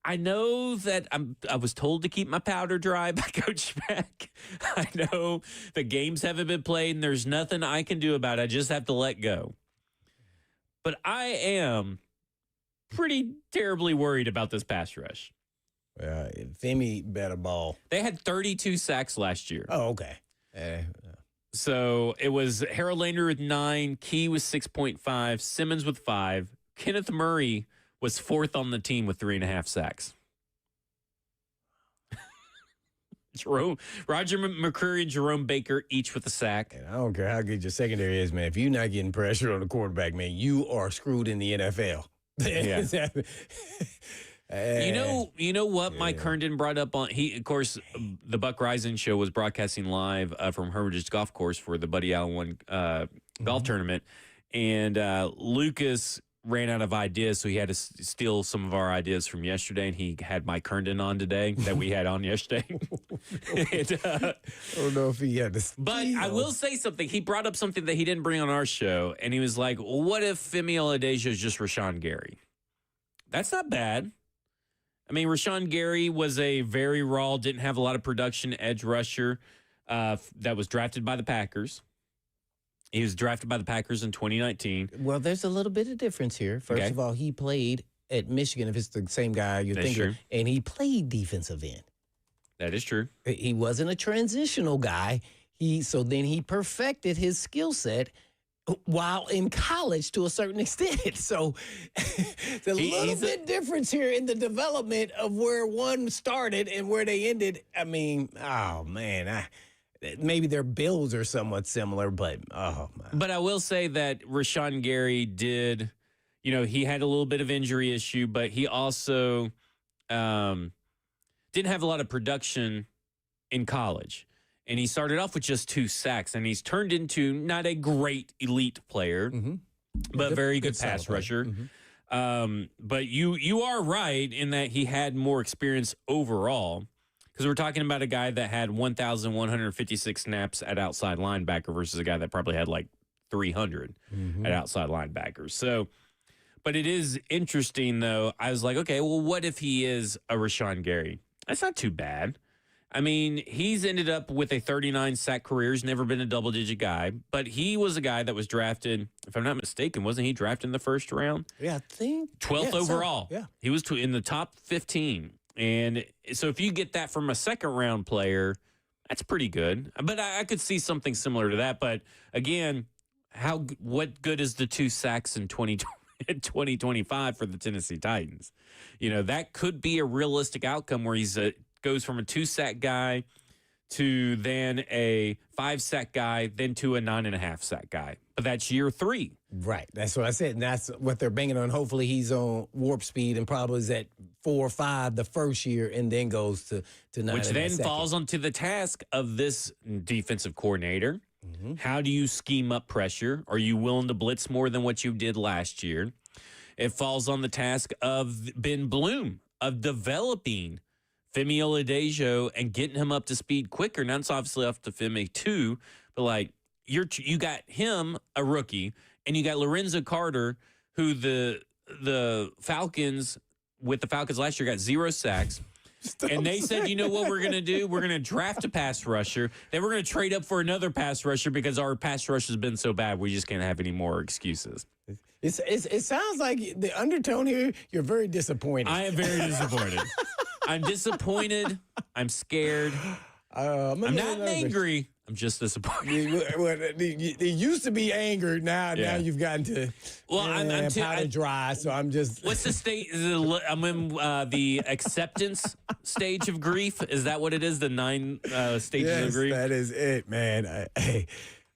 I know that I was told to keep my powder dry by Coach Mack. I know the games haven't been played, and there's nothing I can do about it. I just have to let go. But I am pretty terribly worried about this pass rush. Femi better ball. They had 32 sacks last year. Oh, okay. So it was Harold Landry with 9, Key was 6.5, Simmons with 5, Kenneth Murray was 4th on the team with 3.5 sacks. Roger McCreary and Jerome Baker each with a sack. And I don't care how good your secondary is, man. If you're not getting pressure on the quarterback, man, you are screwed in the NFL. Yeah. You know what Mike Herndon brought up on of course the Buck Rising show was broadcasting live from Hermitage Golf Course for the Buddy Allen golf tournament, and Lucas ran out of ideas, so he had to steal some of our ideas from yesterday, and he had Mike Herndon on today that we had on yesterday. And, I don't know if he had to steal. But I will say something. He brought up something that he didn't bring on our show, and he was like, well, what if Femi Oladejo is just Rashawn Gary? That's not bad. I mean, Rashawn Gary was a very raw, didn't have a lot of production edge rusher that was drafted by the Packers. He was drafted by the Packers in 2019. Well, there's a little bit of difference here. First of all, he played at Michigan, if it's the same guy you're thinking, and he played defensive end. That is true. He wasn't a transitional guy. So then he perfected his skill set while in college to a certain extent. So there's a little bit difference here in the development of where one started and where they ended. I mean, oh, man, maybe their builds are somewhat similar, but, oh, man. But I will say that Rashawn Gary did, he had a little bit of injury issue, but he also didn't have a lot of production in college. And he started off with just 2 sacks, and he's turned into not a great elite player, but very good pass rusher. But you are right in that he had more experience overall, because we're talking about a guy that had 1,156 snaps at outside linebacker versus a guy that probably had like 300 at outside linebackers. So, but it is interesting, though. I was like, okay, well, what if he is a Rashawn Gary? That's not too bad. I mean, he's ended up with a 39 sack career. He's never been a double-digit guy, but he was a guy that was drafted, if I'm not mistaken, wasn't he drafted in the first round? Yeah, I think 12th overall. yeah. He was in the top 15. And so if you get that from a second-round player, that's pretty good. But I could see something similar to that. But, again, what good is the 2 sacks in 2025 for the Tennessee Titans? You know, that could be a realistic outcome where he's goes from a 2-sack guy to then a 5-sack guy, then to a 9.5-sack guy. But that's year 3. Right. That's what I said. And that's what they're banking on. Hopefully he's on warp speed and probably is at 4 or 5 the first year and then goes to 9. Which then falls onto the task of this defensive coordinator. How do you scheme up pressure? Are you willing to blitz more than what you did last year? It falls on the task of Ben Bloom of developing Femi Oladejo and getting him up to speed quicker. Now it's obviously up to Femi too, but like you got him, a rookie, and you got Lorenzo Carter, who the Falcons last year got 0 sacks. And they said, you know what we're going to do? We're going to draft a pass rusher. Then we're going to trade up for another pass rusher because our pass rush has been so bad. We just can't have any more excuses. It sounds like the undertone here, you're very disappointed. I am very disappointed. I'm disappointed. I'm scared. I'm not angry. I'm just disappointed. It used to be anger. Now you've gotten to I'm powder dry. So I'm just. What's the state? I'm in the acceptance stage of grief. Is that what it is? The 9 stages of grief. That is it, man. Hey,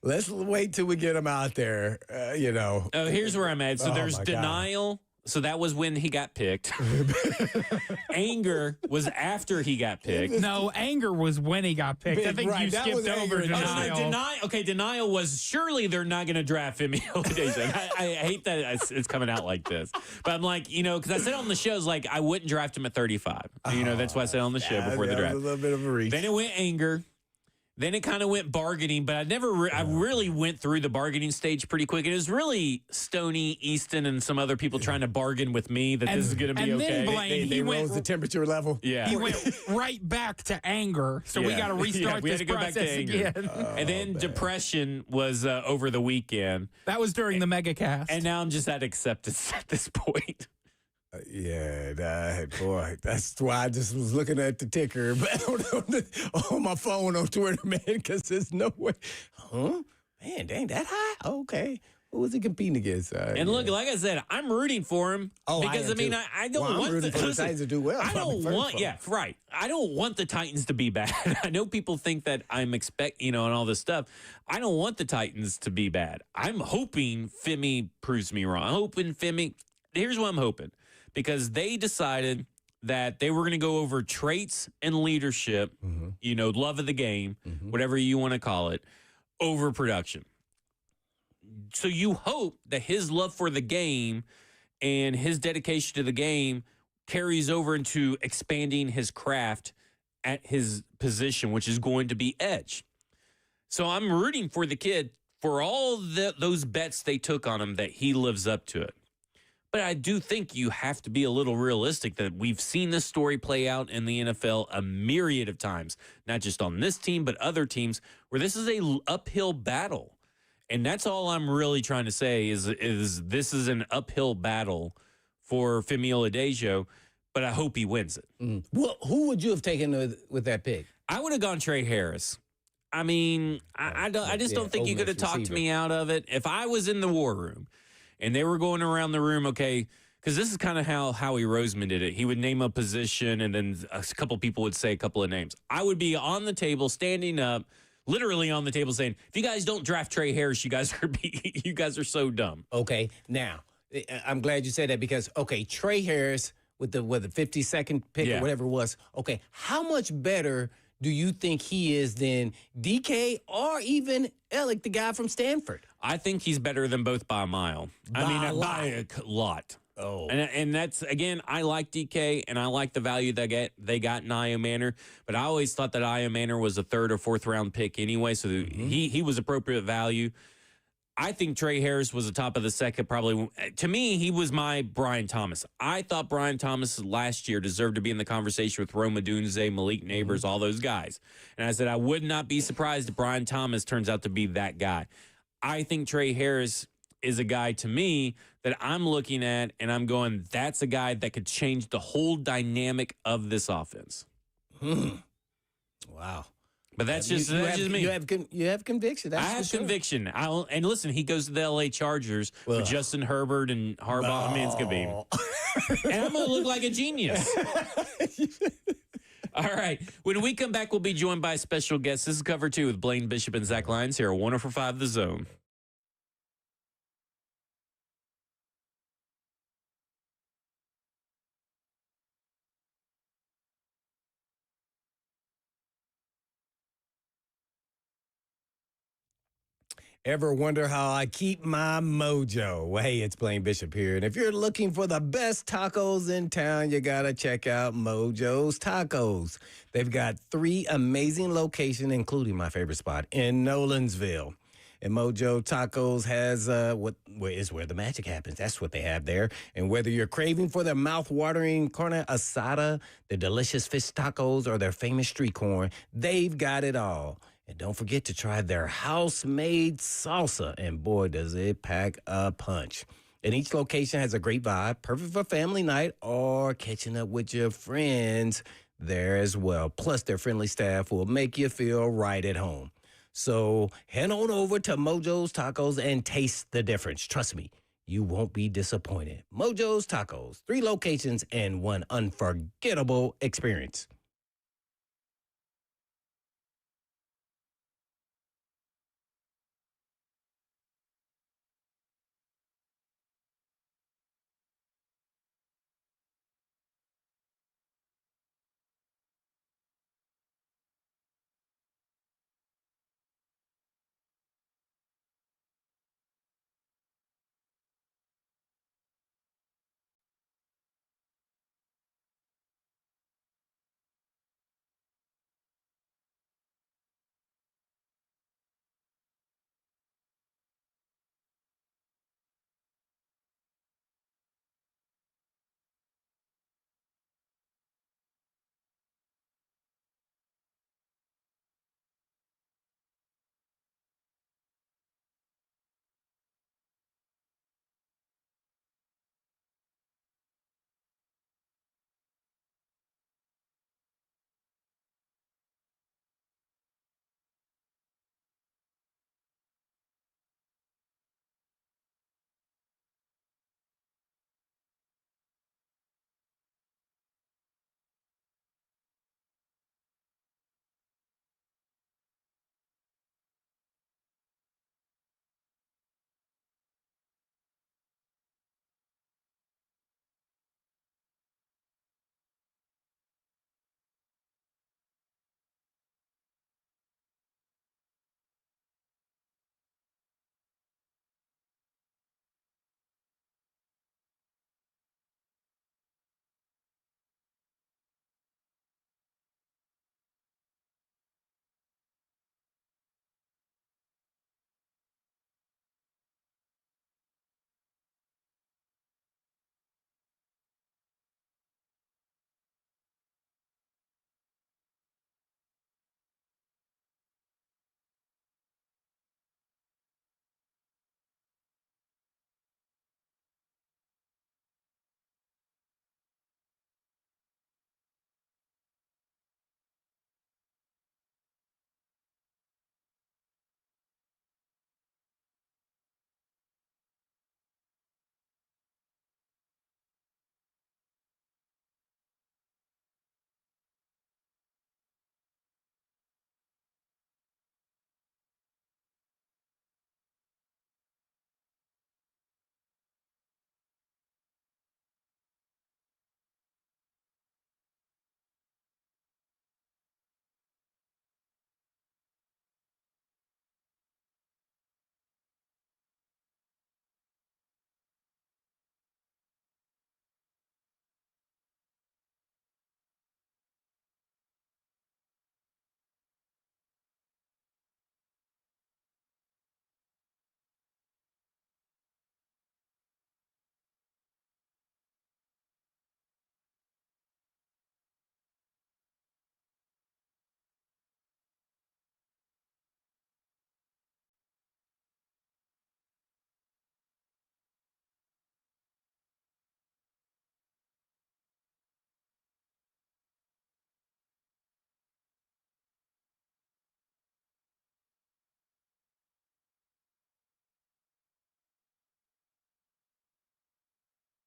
let's wait till we get them out there. Oh, here's where I'm at. So there's denial. God. So that was when he got picked. Anger was after he got picked. No, anger was when he got picked. I think you skipped over denial. Denial was surely they're not going to draft Femi Oladejo. I hate that it's coming out like this. But I'm like, because I said on the shows, like, I wouldn't draft him at 35. That's what I said on the show before the draft. A little bit of a reach. Then it went anger. Then it kind of went bargaining, but I really went through the bargaining stage pretty quick. It was really Stoney, Easton, and some other people trying to bargain with me that this is going to be okay. Blaine, they rose the temperature level. Yeah. He went right back to anger, so we got to restart this process again. And then depression was over the weekend. That was during the megacast. And now I'm just at acceptance at this point. Boy, that's why I just was looking at the ticker on my phone on Twitter, man, because there's no way. Huh? Man, dang, that high? Okay. Who was he competing against? And look, like I said, I'm rooting for him because I don't want the Titans to do well. I don't want, right. I don't want the Titans to be bad. I know people think that I'm and all this stuff. I don't want the Titans to be bad. I'm hoping Femi proves me wrong. I'm hoping Femi. Here's what I'm hoping. Because they decided that they were going to go over traits and leadership, love of the game, whatever you want to call it, over production. So you hope that his love for the game and his dedication to the game carries over into expanding his craft at his position, which is going to be edge. So I'm rooting for the kid for all those bets they took on him that he lives up to it. But I do think you have to be a little realistic that we've seen this story play out in the NFL a myriad of times, not just on this team, but other teams where this is a uphill battle. And that's all I'm really trying to say is this is an uphill battle for Femi Oladejo, but I hope he wins it. Well, who would you have taken with that pick? I would have gone Trey Harris. I mean, I just don't think you could have talked me out of it. If I was in the war room, and they were going around the room, okay, because this is kind of how Howie Roseman did it. He would name a position, and then a couple people would say a couple of names. I would be on the table, standing up, literally on the table, saying, "If you guys don't draft Trey Harris, you guys are so dumb." Okay, now I'm glad you said that because Trey Harris with the 52nd pick or whatever it was. Okay, how much better do you think he is than DK or even Alec, the guy from Stanford? I think he's better than both by a mile. By a lot. By a lot. Oh. And that's, again, I like DK and I like the value they got in Io Manor, but I always thought that Io Manor was a third or fourth round pick anyway, so he was appropriate value. I think Trey Harris was the top of the second, probably. To me, he was my Brian Thomas. I thought Brian Thomas last year deserved to be in the conversation with Rome Odunze, Malik Neighbors, all those guys. And I said I would not be surprised if Brian Thomas turns out to be that guy. I think Trey Harris is a guy, to me, that I'm looking at and I'm going, that's a guy that could change the whole dynamic of this offense. Wow. But that's just me. You have conviction. That's I have for sure. conviction. And listen, he goes to the LA Chargers with Justin Herbert and Harbaugh. I mean, it's going to be. And I'm going to look like a genius. All right. When we come back, we'll be joined by a special guest. This is Cover 2 with Blaine Bishop and Zach Lyons here at 104.5 The Zone. Ever wonder how I keep my mojo? Well, hey, it's Blaine Bishop here. And if you're looking for the best tacos in town, you got to check out Mojo's Tacos. They've got 3 amazing locations, including my favorite spot in Nolensville. And Mojo Tacos has where the magic happens. That's what they have there. And whether you're craving for their mouth-watering carne asada, their delicious fish tacos, or their famous street corn, they've got it all. And don't forget to try their house-made salsa. And boy, does it pack a punch. And each location has a great vibe, perfect for family night or catching up with your friends there as well. Plus, their friendly staff will make you feel right at home. So head on over to Mojo's Tacos and taste the difference. Trust me, you won't be disappointed. Mojo's Tacos, 3 locations and 1 unforgettable experience.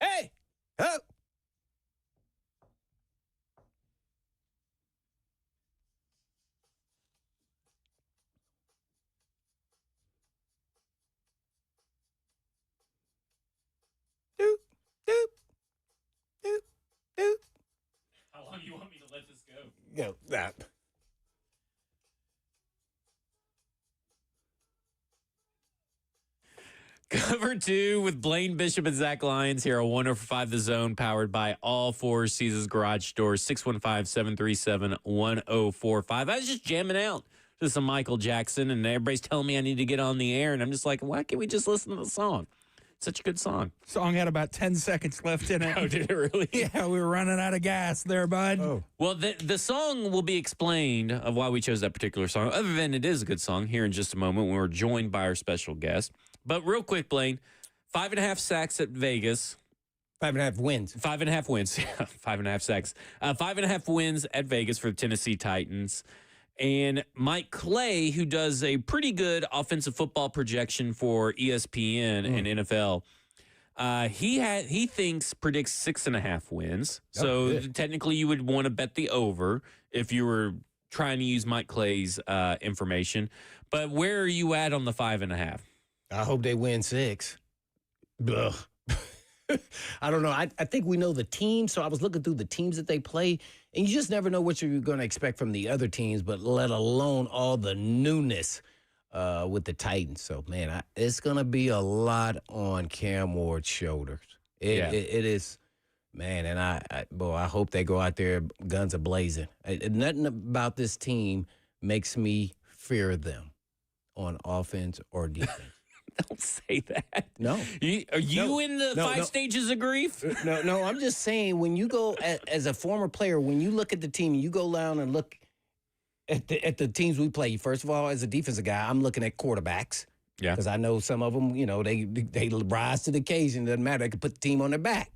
Hey, oh. Doop, doop, doop, doop. How long do you want me to let this go? Go, that. Cover 2 with Blaine Bishop and Zach Lyons here on 105 The Zone, powered by All Four Seasons Garage Doors, 615-737-1045. I was just jamming out to some Michael Jackson, and everybody's telling me I need to get on the air, and I'm just like, why can't we just listen to the song? Such a good song. Song had about 10 seconds left in it. Oh, did it really? Yeah, we were running out of gas there, bud. Oh. Well, the song will be explained of why we chose that particular song, other than it is a good song, here in just a moment when we're joined by our special guest. But real quick, Blaine, 5.5 sacks at Vegas. 5.5 wins. 5.5 wins. Yeah, 5.5 sacks. 5.5 wins at Vegas for the Tennessee Titans. And Mike Clay, who does a pretty good offensive football projection for ESPN and NFL, he predicts 6.5 wins. So technically, you would want to bet the over if you were trying to use Mike Clay's information. But where are you at on the 5.5? I hope they win 6. Ugh. I don't know. I think we know the team, so I was looking through the teams that they play, and you just never know what you're going to expect from the other teams, but let alone all the newness with the Titans. So, man, it's going to be a lot on Cam Ward's shoulders. It is, man, and I hope they go out there guns a-blazing. Nothing about this team makes me fear them on offense or defense. Don't say that. No. Are you in the five stages of grief? No, I'm just saying when you go as a former player, when you look at the team, you go down and look at the teams we play. First of all, as a defensive guy, I'm looking at quarterbacks. Yeah. Because I know some of them, they rise to the occasion. Doesn't matter. They can put the team on their back.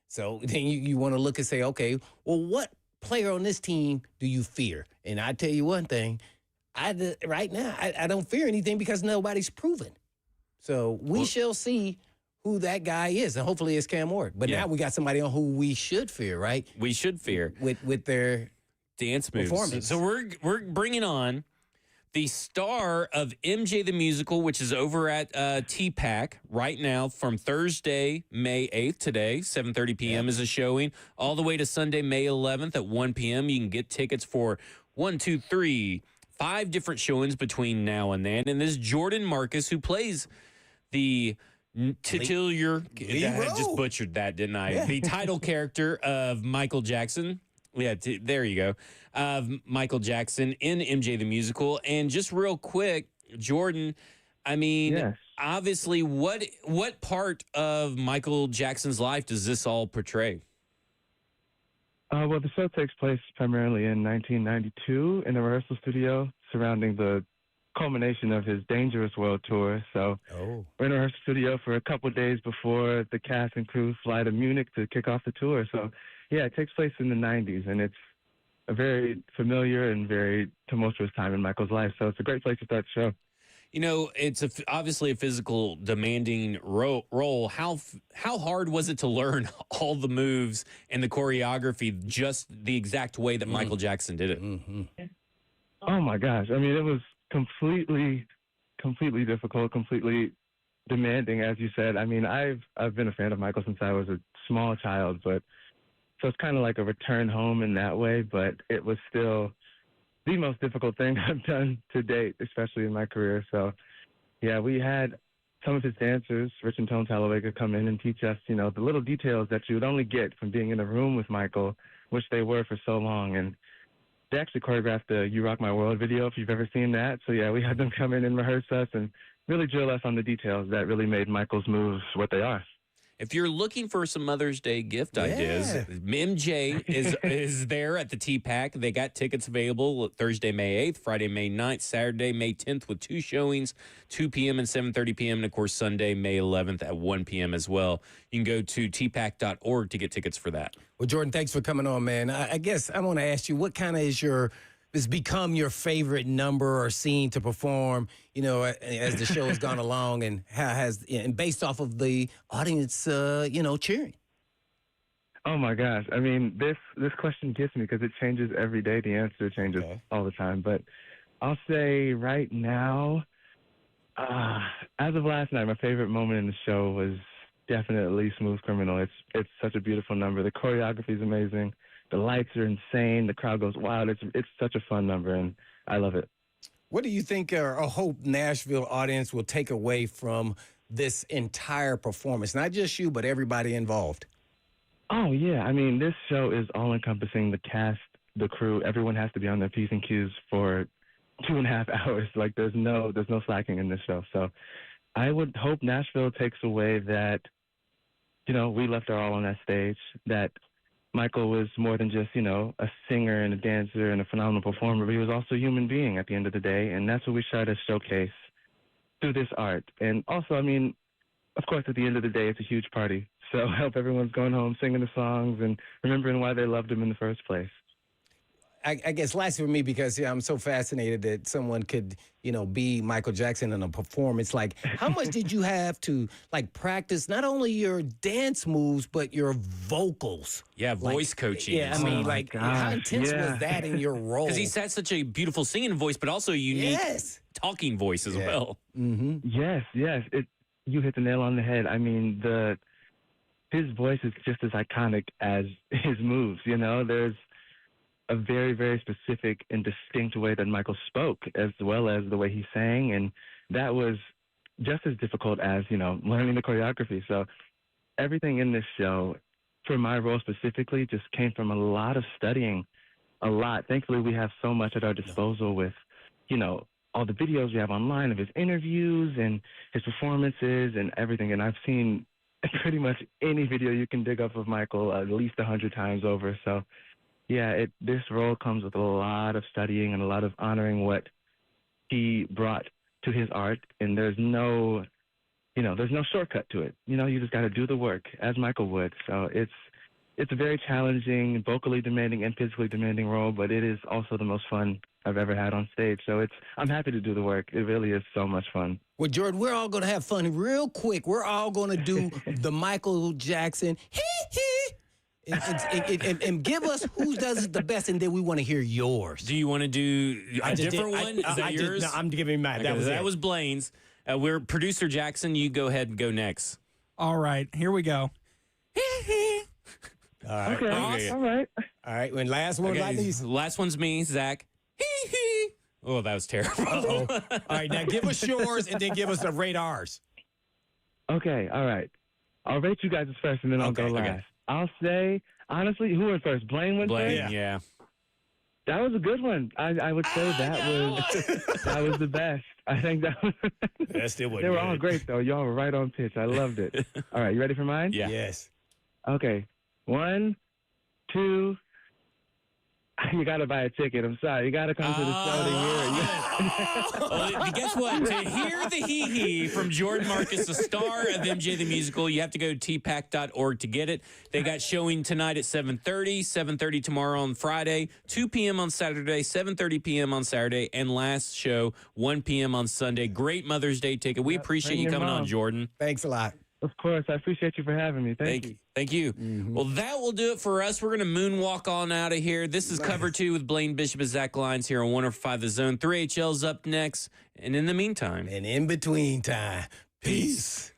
So then you want to look and say, okay, well, what player on this team do you fear? And I tell you one thing, right now, I don't fear anything because nobody's proven. So we shall see who that guy is, and hopefully it's Cam Ward. But now we got somebody on who we should fear, right? We should fear with their dance moves. Performance. So we're bringing on the star of MJ the Musical, which is over at TPAC right now from Thursday, May 8th today, 7:30 p.m. is a showing, all the way to Sunday, May 11th at 1 p.m. You can get tickets for 5 different showings between now and then. And this Jordan Marcus, who plays the titular, I just butchered that, didn't I? Yeah. The title character of Michael Jackson. Yeah, there you go. Of Michael Jackson in MJ the Musical. And just real quick, Jordan, I mean, obviously, what part of Michael Jackson's life does this all portray? Well, the show takes place primarily in 1992 in the rehearsal studio surrounding the culmination of his Dangerous World Tour. So we're in a rehearsal studio for a couple of days before the cast and crew fly to Munich to kick off the tour. So, yeah, it takes place in the 90s, and it's a very familiar and very tumultuous time in Michael's life. So it's a great place to start the show. You know, it's obviously a physical, demanding role. How hard was it to learn all the moves and the choreography just the exact way that Michael Jackson did it? Mm-hmm. Oh, my gosh. I mean, it was completely difficult, completely demanding, as you said. I mean, I've been a fan of Michael since I was a small child, but so it's kind of like a return home in that way, but it was still the most difficult thing I've done to date, especially in my career. So, yeah, we had some of his dancers, Rich and Tone Talawega, come in and teach us, the little details that you would only get from being in a room with Michael, which they were for so long. And they actually choreographed the You Rock My World video, if you've ever seen that. So, yeah, we had them come in and rehearse us and really drill us on the details that really made Michael's moves what they are. If you're looking for some Mother's Day gift ideas, MJ is there at the TPAC. They got tickets available Thursday, May 8th, Friday, May 9th, Saturday, May 10th with 2 showings, 2 p.m. and 7:30 p.m., and, of course, Sunday, May 11th at 1 p.m. as well. You can go to tpac.org to get tickets for that. Well, Jordan, thanks for coming on, man. I guess I want to ask you, what kind of has become your favorite number or scene to perform, as the show has gone along, and how and based off of the audience, cheering? Oh my gosh! I mean, this question gets me because it changes every day. The answer changes all the time. But I'll say right now, as of last night, my favorite moment in the show was definitely Smooth Criminal. It's such a beautiful number. The choreography is amazing. The lights are insane. The crowd goes wild. It's such a fun number, and I love it. What do you think or hope Nashville audience will take away from this entire performance? Not just you, but everybody involved. Oh, yeah. I mean, this show is all-encompassing. The cast, the crew, everyone has to be on their P's and Q's for 2.5 hours. Like, there's no slacking in this show. So I would hope Nashville takes away that, you know, we left our all on that stage, that Michael was more than just, you know, a singer and a dancer and a phenomenal performer, but he was also a human being at the end of the day, and that's what we try to showcase through this art. And also, I mean, of course, at the end of the day, it's a huge party. So I hope everyone's going home singing the songs and remembering why they loved him in the first place. I guess lastly for me, because I'm so fascinated that someone could, you know, be Michael Jackson in a performance. Like, how much did you have to, like, practice not only your dance moves, but your vocals? Yeah, voice coaching. Yeah, I mean, like, how intense was that in your role? Because he's had such a beautiful singing voice, but also a unique talking voice as well. Mm-hmm. Yes. You hit the nail on the head. I mean, his voice is just as iconic as his moves, you know? There's a very, very specific and distinct way that Michael spoke, as well as the way he sang, and that was just as difficult as, you know, learning the choreography. So everything in this show, for my role specifically, just came from a lot of studying, a lot. Thankfully, we have so much at our disposal with, you know, all the videos we have online of his interviews and his performances and everything, and I've seen pretty much any video you can dig up of Michael at least 100 times over. So yeah, this role comes with a lot of studying and a lot of honoring what he brought to his art, and there's no shortcut to it. You know, you just got to do the work, as Michael would. So it's a very challenging, vocally demanding and physically demanding role, but it is also the most fun I've ever had on stage. So I'm happy to do the work. It really is so much fun. Well, Jordan, we're all going to have fun real quick. We're all going to do the Michael Jackson and give us who does it the best, and then we want to hear yours. Do you want to do a different one? Is that yours? No, I'm giving mine. Okay, that was Blaine's. We're producer Jackson. You go ahead and go next. All right, here we go. All right. Okay. All right. All right. When last one like these. Last one's me, Zach. Oh, that was terrible. All right, now give us yours and then give us the radars. Okay. All right. I'll rate you guys first, and then I'll go last. Okay. I'll say, honestly, who went first? Blaine went first? Yeah. That was a good one. I would say that was the best. I think that was. That still wasn't They were good. all great, though. Y'all were right on pitch. I loved it. All right, you ready for mine? Yeah. Yes. Okay. 1, 2. You got to buy a ticket. I'm sorry. You got to come to the show to hear it. Well, guess what? To hear the hee-hee from Jordan Marcus, the star of MJ the Musical, you have to go to tpac.org to get it. They got showing tonight at 7:30, 7:30 tomorrow on Friday, 2 p.m. on Saturday, 7:30 p.m. on Saturday, and last show, 1 p.m. on Sunday. Great Mother's Day ticket. We appreciate you coming on, Jordan. Thanks a lot. Of course. I appreciate you for having me. Thank you. Thank you. Mm-hmm. Well, that will do it for us. We're going to moonwalk on out of here. This is Cover 2 with Blaine Bishop and Zach Lyons here on 105 The Zone. 3HL's up next. And in the meantime. And in between time, peace.